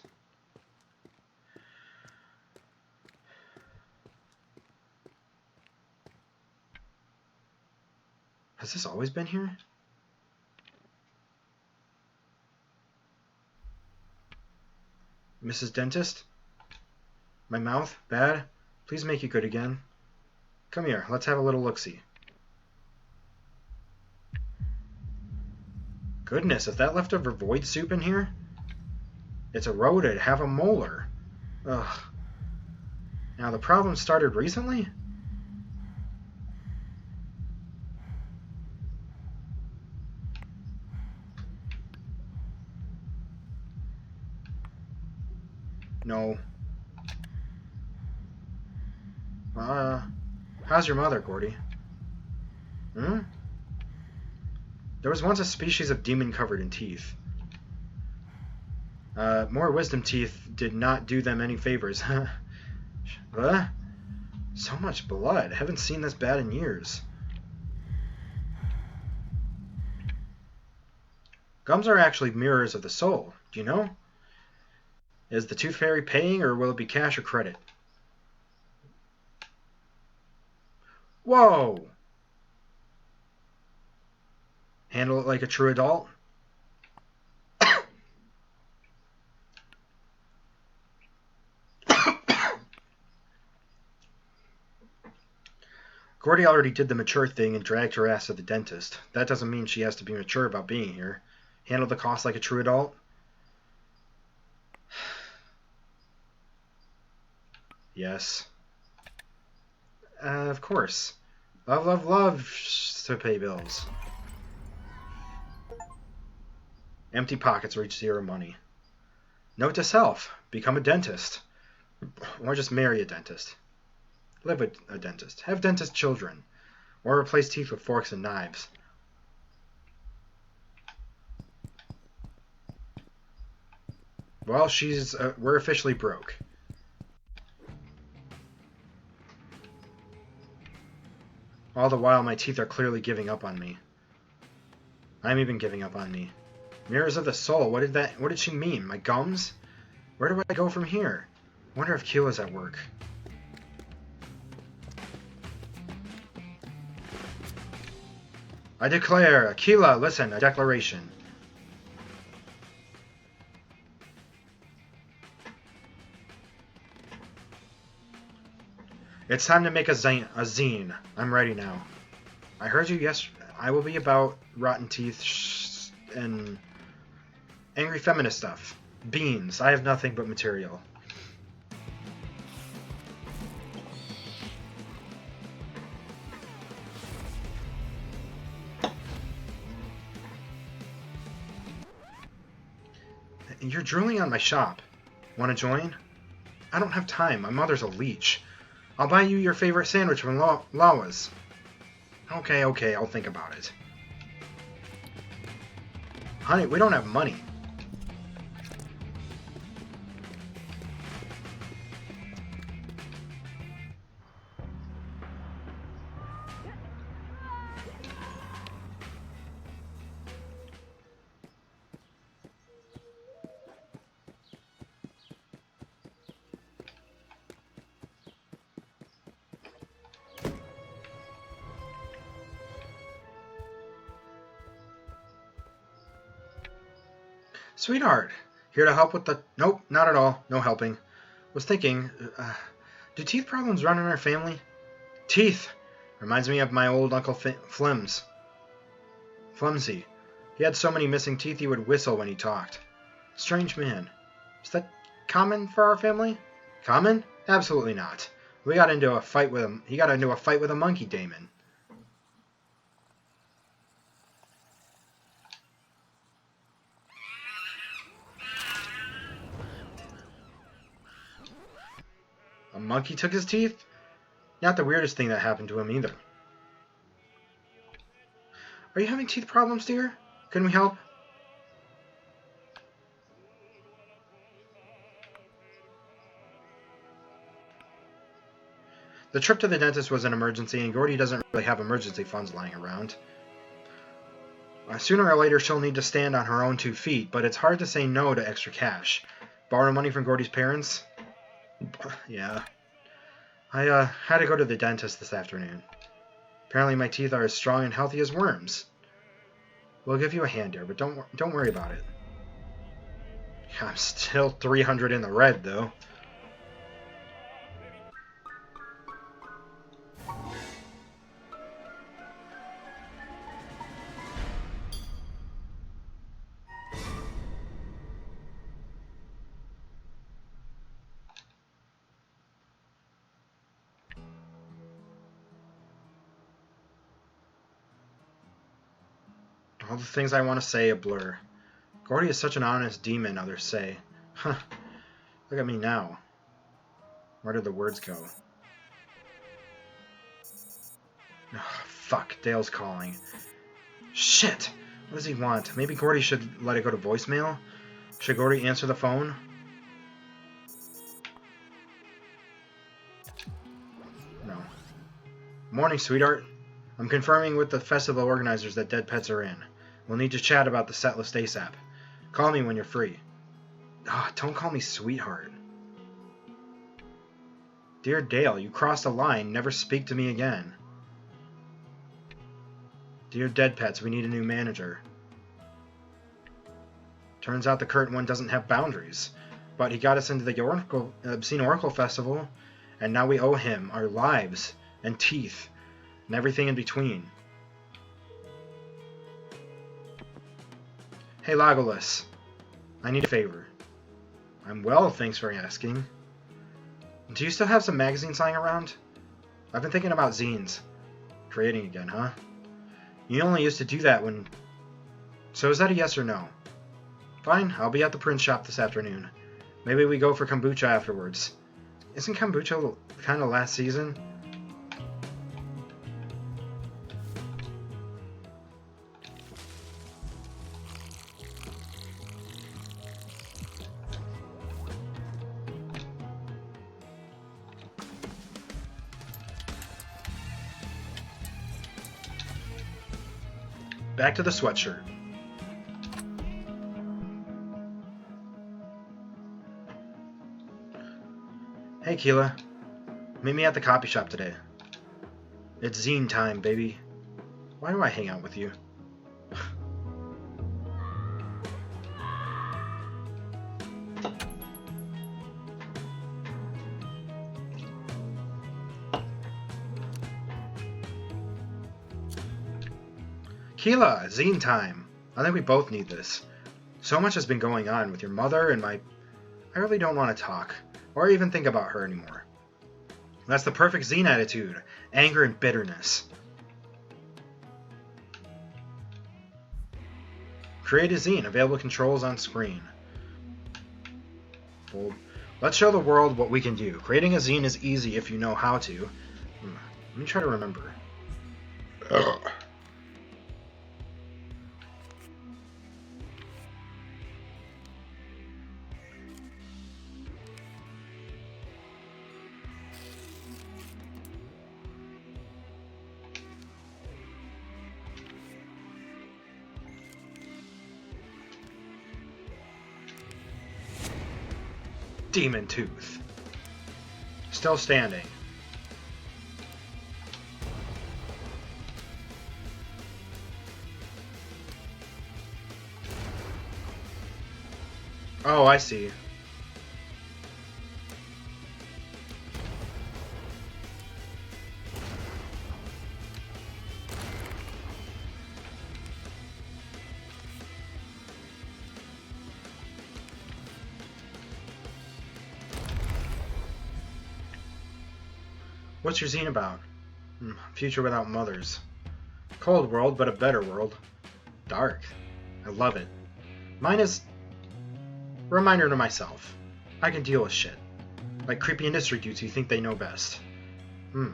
Has this always been here? Mrs. Dentist? My mouth? Bad? Please make it good again. Come here, let's have a little look-see. Goodness, is that leftover void soup in here? It's eroded, half a molar. Ugh. Now, the problem started recently? No. How's your mother, Gordy? Hmm? There was once a species of demon covered in teeth. More wisdom teeth did not do them any favors. Huh? So much blood. Haven't seen this bad in years. Gums are actually mirrors of the soul. Do you know? Is the Tooth Fairy paying, or will it be cash or credit? Whoa! Handle it like a true adult? Gordy already did the mature thing and dragged her ass to the dentist. That doesn't mean she has to be mature about being here. Handle the cost like a true adult? Yes. Of course. Love, love, love to pay bills. Empty pockets reach zero money. Note to self. Become a dentist. Or just marry a dentist. Live with a dentist. Have dentist children. Or replace teeth with forks and knives. Well, we're officially broke. All the while, my teeth are clearly giving up on me. I'm even giving up on me. Mirrors of the soul. What did she mean? My gums? Where do I go from here? I wonder if Keela's at work. I declare, Keela, listen, a declaration. It's time to make a zine. I'm ready now. I heard you, yes. I will be about rotten teeth and angry feminist stuff. Beans. I have nothing but material. You're drooling on my shop. Want to join? I don't have time. My mother's a leech. I'll buy you your favorite sandwich from Lawa's. Okay, I'll think about it. Honey, we don't have money. Sweetheart, here to help with the... Nope, not at all. No helping. Was thinking, do teeth problems run in our family? Teeth! Reminds me of my old Uncle Flimsy. He had so many missing teeth he would whistle when he talked. Strange man. Is that common for our family? Common? Absolutely not. We got into a fight with him. He got into a fight with a monkey demon. A monkey took his teeth? Not the weirdest thing that happened to him either. Are you having teeth problems, dear? Can we help? The trip to the dentist was an emergency, and Gordy doesn't really have emergency funds lying around. Sooner or later, she'll need to stand on her own 2 feet, but it's hard to say no to extra cash. Borrow money from Gordy's parents? Yeah. I had to go to the dentist this afternoon. Apparently my teeth are as strong and healthy as worms. We'll give you a hand here, but don't worry about it. I'm still 300 in the red, though. All the things I want to say a blur. Gordy is such an honest demon, others say. Huh. Look at me now. Where did the words go? Oh, fuck, Dale's calling. Shit! What does he want? Maybe Gordy should let it go to voicemail? Should Gordy answer the phone? No. Morning, sweetheart. I'm confirming with the festival organizers that dead pets are in. We'll need to chat about the set list ASAP. Call me when you're free. Oh, don't call me sweetheart. Dear Dale, you crossed a line. Never speak to me again. Dear Dead Pets, we need a new manager. Turns out the current one doesn't have boundaries. But he got us into the Obscene Oracle Festival, and now we owe him our lives and teeth and everything in between. Hey, Legolas. I need a favor. I'm well, thanks for asking. Do you still have some magazines lying around? I've been thinking about zines. Creating again, huh? You only used to do that when... So is that a yes or no? Fine, I'll be at the print shop this afternoon. Maybe we go for kombucha afterwards. Isn't kombucha kind of last season? Back to the sweatshirt. Hey, Keela. Meet me at the copy shop today. It's zine time, baby. Why do I hang out with you? Keela, zine time. I think we both need this. So much has been going on with your mother and I really don't want to talk, or even think about her anymore. That's the perfect zine attitude. Anger and bitterness. Create a zine. Available controls on screen. Let's show the world what we can do. Creating a zine is easy if you know how to. Let me try to remember. Ugh. Demon Tooth. Still standing. Oh, I see. What's your zine about? Future without mothers. Cold world, but a better world. Dark. I love it. Mine is a reminder to myself. I can deal with shit. Like creepy industry dudes who think they know best.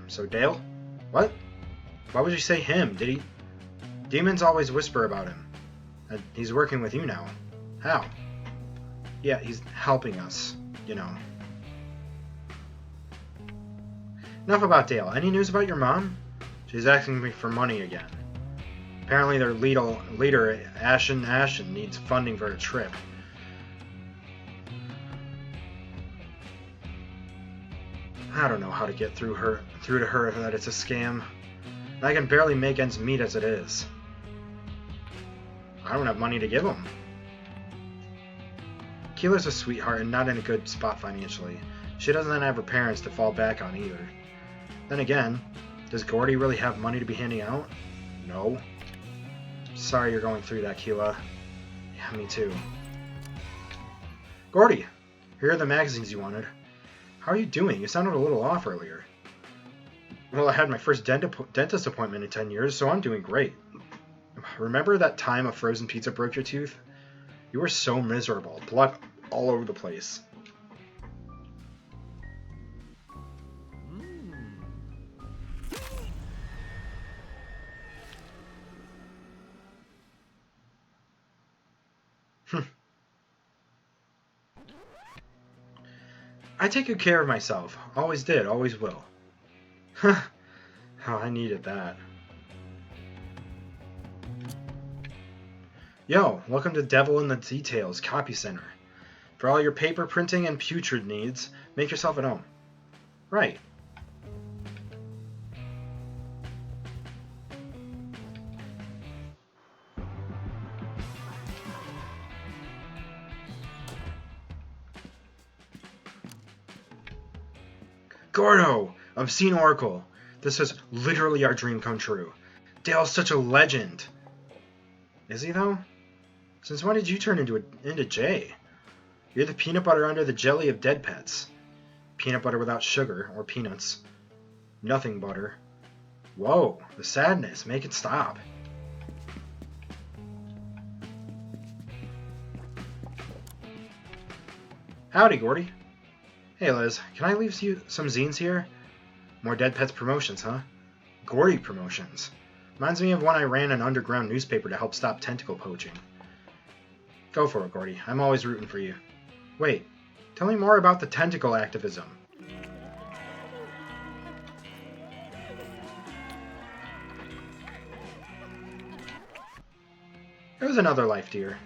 So Dale? What? Why would you say him? Did he? Demons always whisper about him. He's working with you now. How? Yeah, he's helping us, you know. Enough about Dale. Any news about your mom? She's asking me for money again. Apparently their leader, Ashen, needs funding for a trip. I don't know how to get through to her that it's a scam. I can barely make ends meet as it is. I don't have money to give them. Keeler's a sweetheart and not in a good spot financially. She doesn't have her parents to fall back on either. Then again, does Gordy really have money to be handing out? No. Sorry you're going through that, Keela. Yeah, me too. Gordy, here are the magazines you wanted. How are you doing? You sounded a little off earlier. Well, I had my first dentist appointment in 10 years, so I'm doing great. Remember that time a frozen pizza broke your tooth? You were so miserable. Blood all over the place. I take good care of myself. Always did, always will. Oh, I needed that. Yo, welcome to Devil in the Details Copy Center. For all your paper printing and putrid needs, make yourself at home. Right. Gordo! Obscene Oracle. This is literally our dream come true. Dale's such a legend. Is he, though? Since when did you turn into Jay? You're the peanut butter under the jelly of dead pets. Peanut butter without sugar, or peanuts. Nothing butter. Whoa, the sadness. Make it stop. Howdy, Gordy. Hey, Liz, can I leave you some zines here? More Dead Pets promotions, huh? Gordy promotions. Reminds me of when I ran an underground newspaper to help stop tentacle poaching. Go for it, Gordy. I'm always rooting for you. Wait, tell me more about the tentacle activism. It was another life, dear.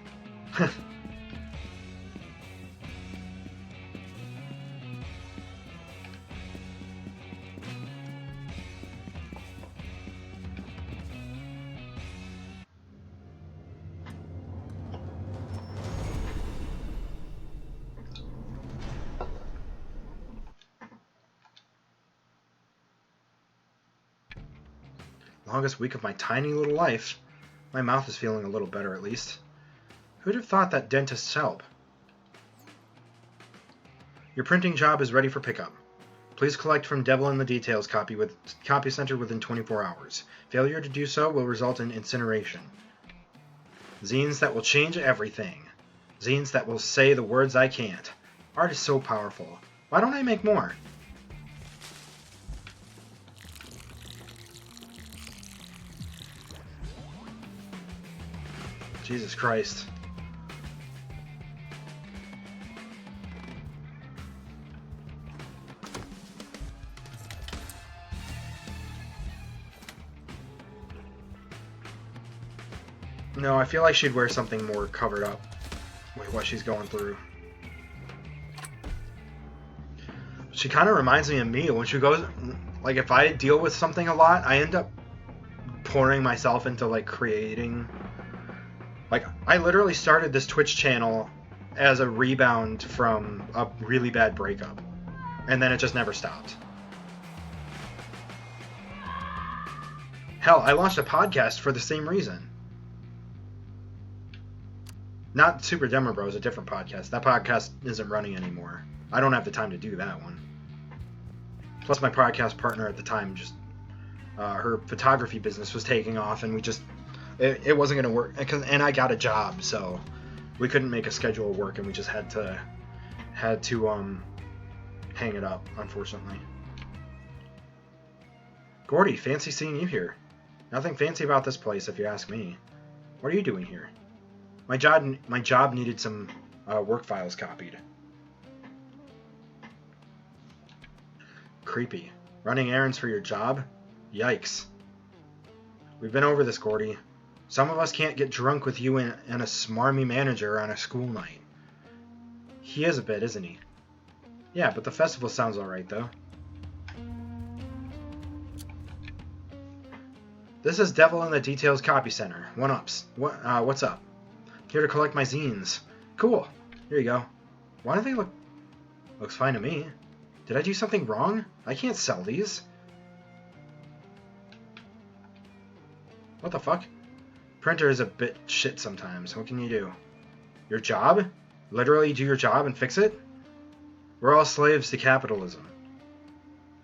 Longest week of my tiny little life. My mouth is feeling a little better, at least. Who'd have thought that dentists help? Your printing job is ready for pickup. Please collect from Devil in the Details copy center within 24 hours. Failure to do so will result in incineration. Zines that will change everything. Zines that will say the words I can't. Art is so powerful. Why don't I make more? Jesus Christ. No, I feel like she'd wear something more covered up with what she's going through. She kind of reminds me of me when she goes, like, if I deal with something a lot, I end up pouring myself into, like, creating. Like, I literally started this Twitch channel as a rebound from a really bad breakup, and then it just never stopped. Hell, I launched a podcast for the same reason. Not Super Demo Bros, a different podcast. That podcast isn't running anymore. I don't have the time to do that one. Plus, my podcast partner at the time just, her photography business was taking off, and we just, it wasn't going to work. And I got a job, so we couldn't make a schedule work, and we just had to hang it up, unfortunately. Gordy, fancy seeing you here. Nothing fancy about this place, if you ask me. What are you doing here? My job needed some work files copied. Creepy. Running errands for your job? Yikes. We've been over this, Gordy. Some of us can't get drunk with you and a smarmy manager on a school night. He is a bit, isn't he? Yeah, but the festival sounds alright, though. This is Devil in the Details Copy Center. One-ups. What's up? Here to collect my zines. Cool. Here you go. Why do they look... Looks fine to me. Did I do something wrong? I can't sell these. What the fuck? Printer is a bit shit sometimes. What can you do? Your job? Literally do your job and fix it? We're all slaves to capitalism.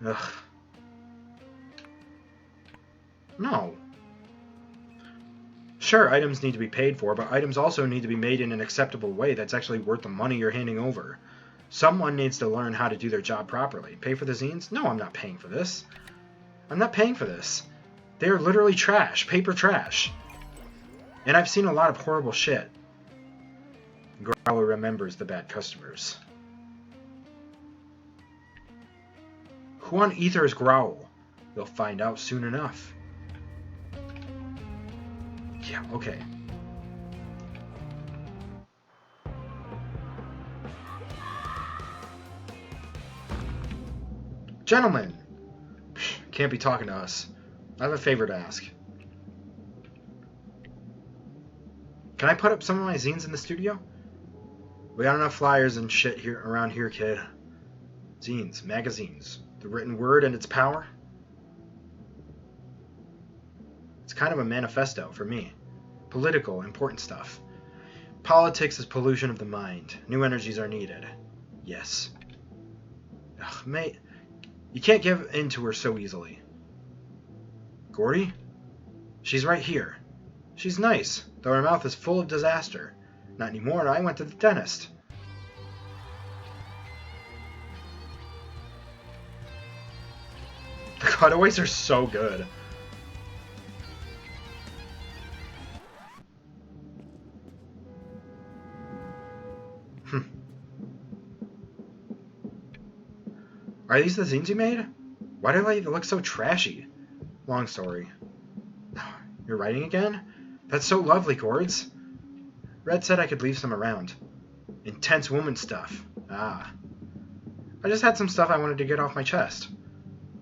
Ugh. No. Sure, items need to be paid for, but items also need to be made in an acceptable way that's actually worth the money you're handing over. Someone needs to learn how to do their job properly. Pay for the zines? No, I'm not paying for this. I'm not paying for this. They are literally trash. Paper trash. And I've seen a lot of horrible shit. Growler remembers the bad customers. Who on ether is Growl? We'll find out soon enough. Yeah, okay. Gentlemen! Can't be talking to us. I have a favor to ask. Can I put up some of my zines in the studio? We got enough flyers and shit here around here, kid. Zines, magazines, the written word and its power. It's kind of a manifesto for me. Political, important stuff. Politics is pollution of the mind. New energies are needed. Yes. Ugh, mate, you can't give in to her so easily. Gordy? She's right here. She's nice, though her mouth is full of disaster. Not anymore, I went to the dentist. The cutaways are so good. Are these the zines you made? Why do they look so trashy? Long story. You're writing again? That's so lovely, Gords. Red said I could leave some around. Intense woman stuff. Ah. I just had some stuff I wanted to get off my chest.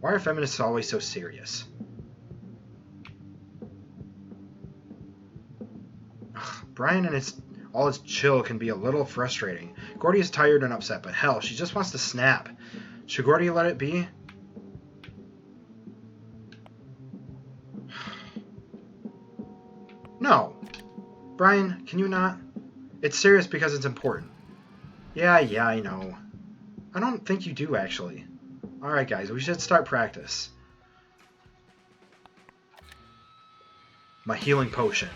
Why are feminists always so serious? Ugh, Brian and all his chill can be a little frustrating. Gordy is tired and upset, but hell, she just wants to snap. Should Gordy let it be? No. Brian, can you not? It's serious because it's important. Yeah, I know. I don't think you do, actually. Alright, guys, we should start practice. My healing potion.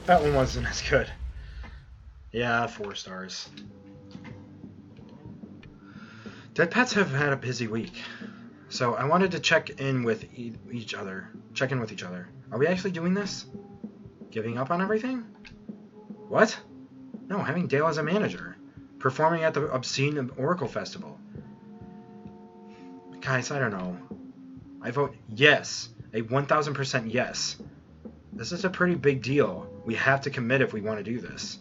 That one wasn't as good. Yeah, 4 stars. Dead Pets have had a busy week, so I wanted to check in with each other. Are we actually doing this? Giving up on everything? What? No, having Dale as a manager. Performing at the Obscene Oracle Festival. Guys, I don't know. I vote yes. A 1000% yes. This is a pretty big deal. We have to commit if we want to do this.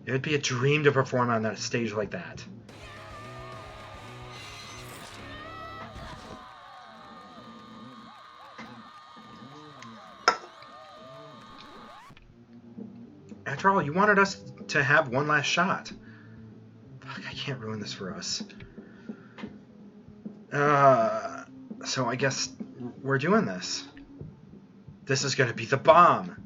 It would be a dream to perform on that stage like that. After all, you wanted us to have one last shot. Fuck, I can't ruin this for us. So I guess we're doing this. This is gonna be the bomb.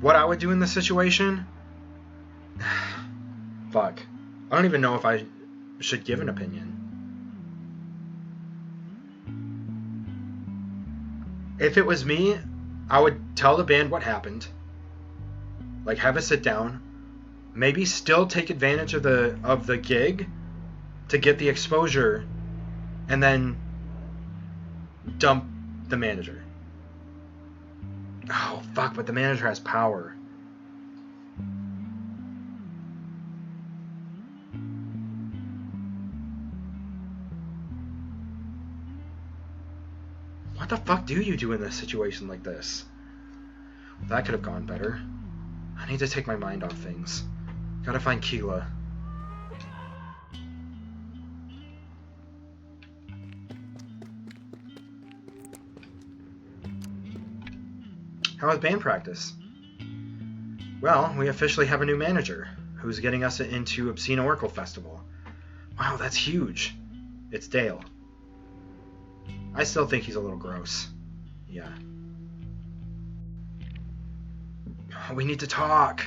What I would do in this situation? Fuck. I don't even know if I should give an opinion. If it was me, I would tell the band what happened. Like, have a sit down. Maybe still take advantage of the gig to get the exposure, and then dump the manager. Oh, fuck, but the manager has power. What the fuck do you do in a situation like this? That could have gone better. I need to take my mind off things. Gotta find Keela. How was band practice? Well, we officially have a new manager, who's getting us into Obscene Oracle Festival. Wow, that's huge. It's Dale. I still think he's a little gross. Yeah. We need to talk.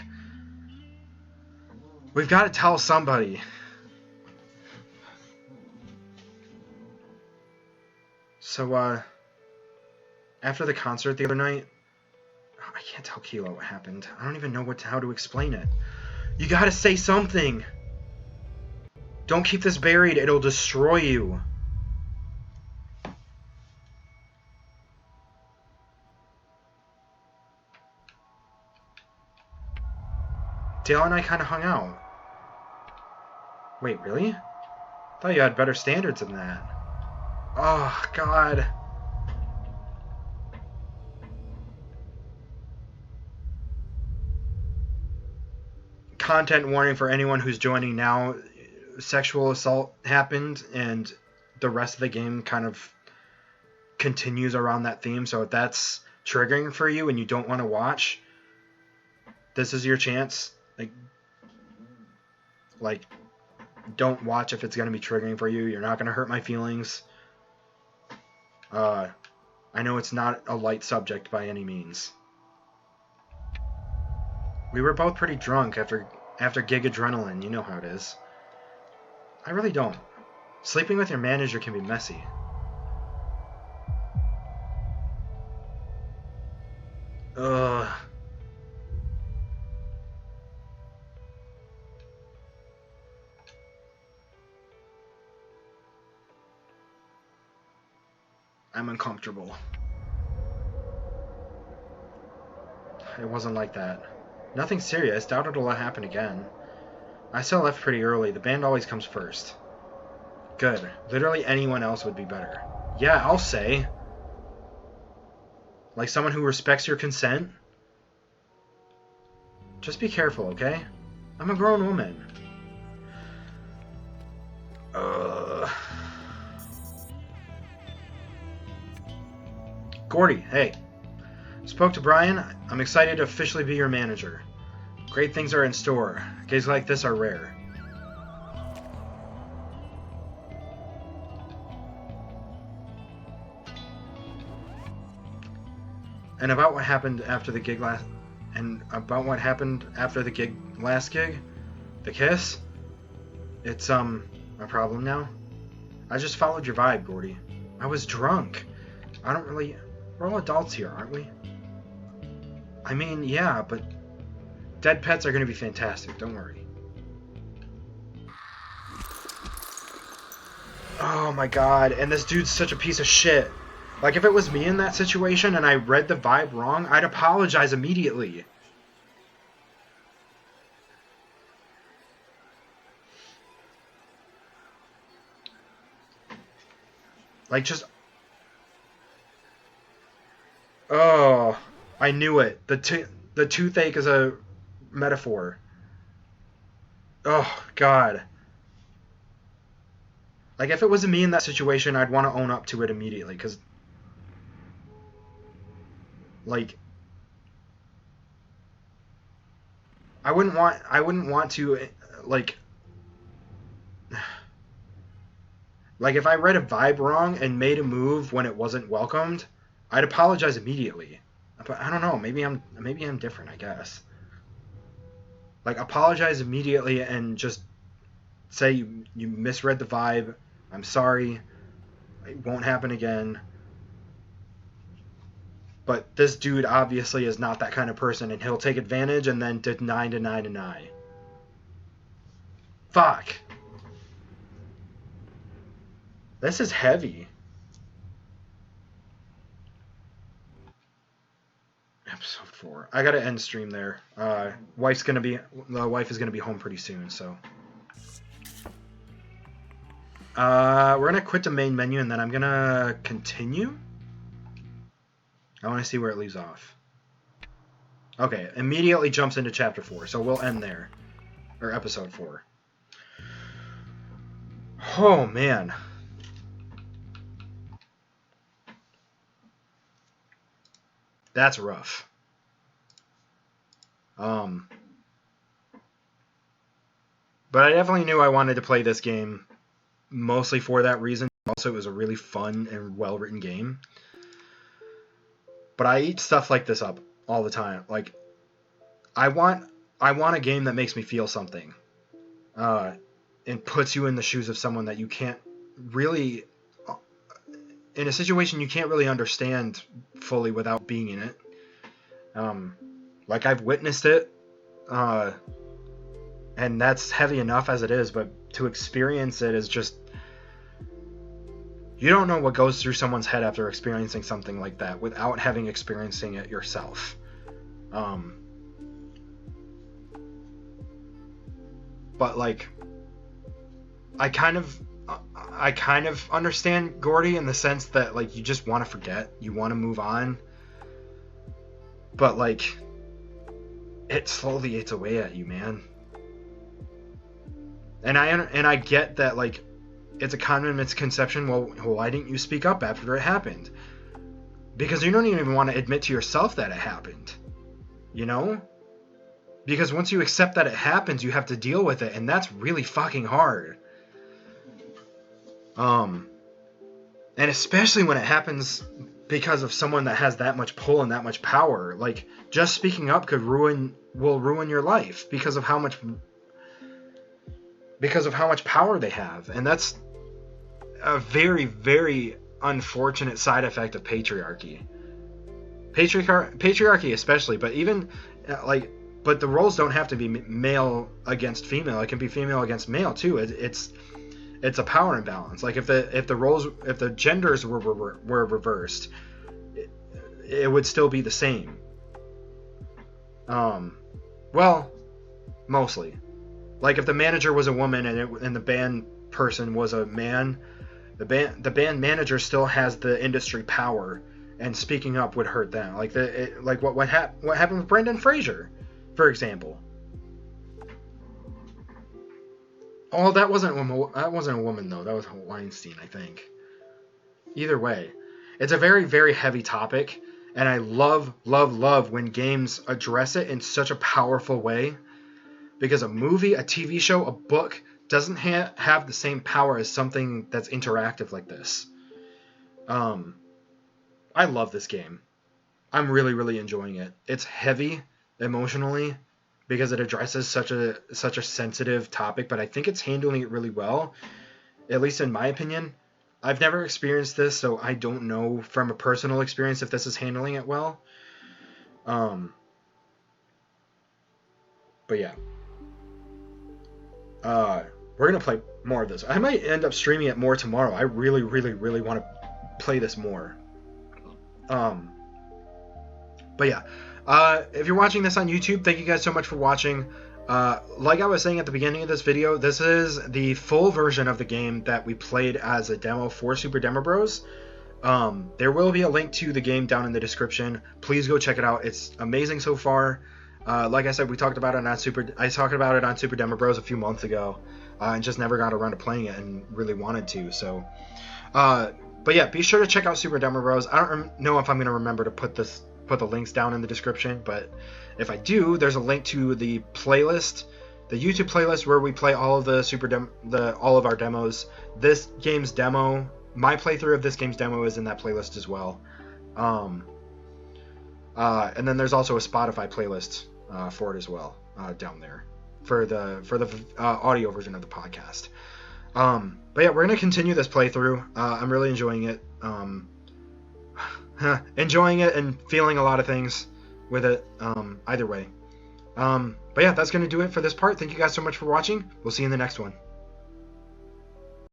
We've got to tell somebody. So, after the concert the other night, I can't tell Keela what happened. I don't even know how to explain it. You gotta say something. Don't keep this buried. It'll destroy you. Dale and I kind of hung out. Wait, really? I thought you had better standards than that. Oh, God. Content warning for anyone who's joining now. Sexual assault happened, and the rest of the game kind of continues around that theme. So if that's triggering for you and you don't want to watch, this is your chance. Like, don't watch if it's going to be triggering for you. You're not going to hurt my feelings. I know it's not a light subject by any means. We were both pretty drunk after gig adrenaline. You know how it is. I really don't. Sleeping with your manager can be messy. Ugh. I'm uncomfortable. It wasn't like that. Nothing serious. Doubt it'll happen again. I still left pretty early. The band always comes first. Good. Literally anyone else would be better. Yeah, I'll say. Like someone who respects your consent. Just be careful, okay? I'm a grown woman. Gordy, hey. Spoke to Brian. I'm excited to officially be your manager. Great things are in store. Gigs like this are rare. And about what happened after the gig last gig, the kiss, it's a problem now. I just followed your vibe, Gordy. I was drunk. I don't really We're all adults here, aren't we? I mean, yeah, but dead pets are going to be fantastic. Don't worry. Oh my god, and this dude's such a piece of shit. Like, if it was me in that situation and I read the vibe wrong, I'd apologize immediately. Like, just... Oh, I knew it. The toothache is a metaphor. Oh, God. Like, if it was me in that situation, I'd want to own up to it immediately, because... Like... I wouldn't want to, like... Like, if I read a vibe wrong and made a move when it wasn't welcomed, I'd apologize immediately. But I don't know, maybe I'm different, I guess. Like, apologize immediately and just say you misread the vibe. I'm sorry. It won't happen again. But this dude obviously is not that kind of person, and he'll take advantage and then deny. Fuck. This is heavy. Episode 4. I gotta end stream there. The wife is gonna be home pretty soon, so. We're gonna quit the main menu and then I'm gonna continue. I want to see where it leaves off. Okay, immediately jumps into chapter 4, so we'll end there. Or episode 4. Oh, man. That's rough. But I definitely knew I wanted to play this game mostly for that reason. Also, it was a really fun and well-written game. But I eat stuff like this up all the time. Like, I want a game that makes me feel something. And puts you in the shoes of someone that you can't really... In a situation you can't really understand fully without being in it. Like, I've witnessed it. And that's heavy enough as it is, but to experience it is just... You don't know what goes through someone's head after experiencing something like that without having experiencing it yourself. But, like, I kind of understand Gordy in the sense that, like, you just want to forget, you want to move on, but, like, it slowly eats away at you, man. And I get that, like, it's a common misconception. Well, why didn't you speak up after it happened? Because you don't even want to admit to yourself that it happened, you know? Because once you accept that it happens, you have to deal with it, and that's really fucking hard. And especially when it happens because of someone that has that much pull and that much power. Like, just speaking up will ruin your life because of how much power they have. And that's a very, very unfortunate side effect of patriarchy. Patriarchy especially, but even but the roles don't have to be male against female. It can be female against male too. It's a power imbalance. Like, if the genders were reversed, it would still be the same. Well, mostly. Like, if the manager was a woman and the band person was a man, the band manager still has the industry power, and speaking up would hurt them. Like what happened with Brendan Fraser, for example. Oh, that wasn't a woman though. That was Weinstein, I think. Either way, it's a very, very heavy topic, and I love when games address it in such a powerful way. Because a movie, a TV show, a book doesn't have the same power as something that's interactive like this. I love this game. I'm really, really enjoying it. It's heavy emotionally because it addresses such a sensitive topic, but I think it's handling it really well, at least in my opinion. I've never experienced this, so I don't know from a personal experience if this is handling it well. But yeah. We're going to play more of this. I might end up streaming it more tomorrow. I really, really, really want to play this more. But yeah. If you're watching this on YouTube, thank you guys so much for watching. Like I was saying at the beginning of this video, this is the full version of the game that we played as a demo for Super Demo Bros. There will be a link to the game down in the description. Please go check it out. It's amazing so far. Like I said, I talked about it on Super Demo Bros a few months ago, and just never got around to playing it and really wanted to. So, but yeah, be sure to check out Super Demo Bros. I don't know if I'm gonna remember to put the links down in the description, but if I do, there's a link to the playlist, the YouTube playlist where we play all of all of our demos. This game's demo, my playthrough of this game's demo is in that playlist as well. And then there's also a Spotify playlist for it as well down there for the audio version of the podcast. But yeah, we're gonna continue this playthrough. I'm really enjoying it. Enjoying it and feeling a lot of things with it. Either way. But yeah, that's gonna do it for this part. Thank you guys so much for watching. We'll see you in the next one.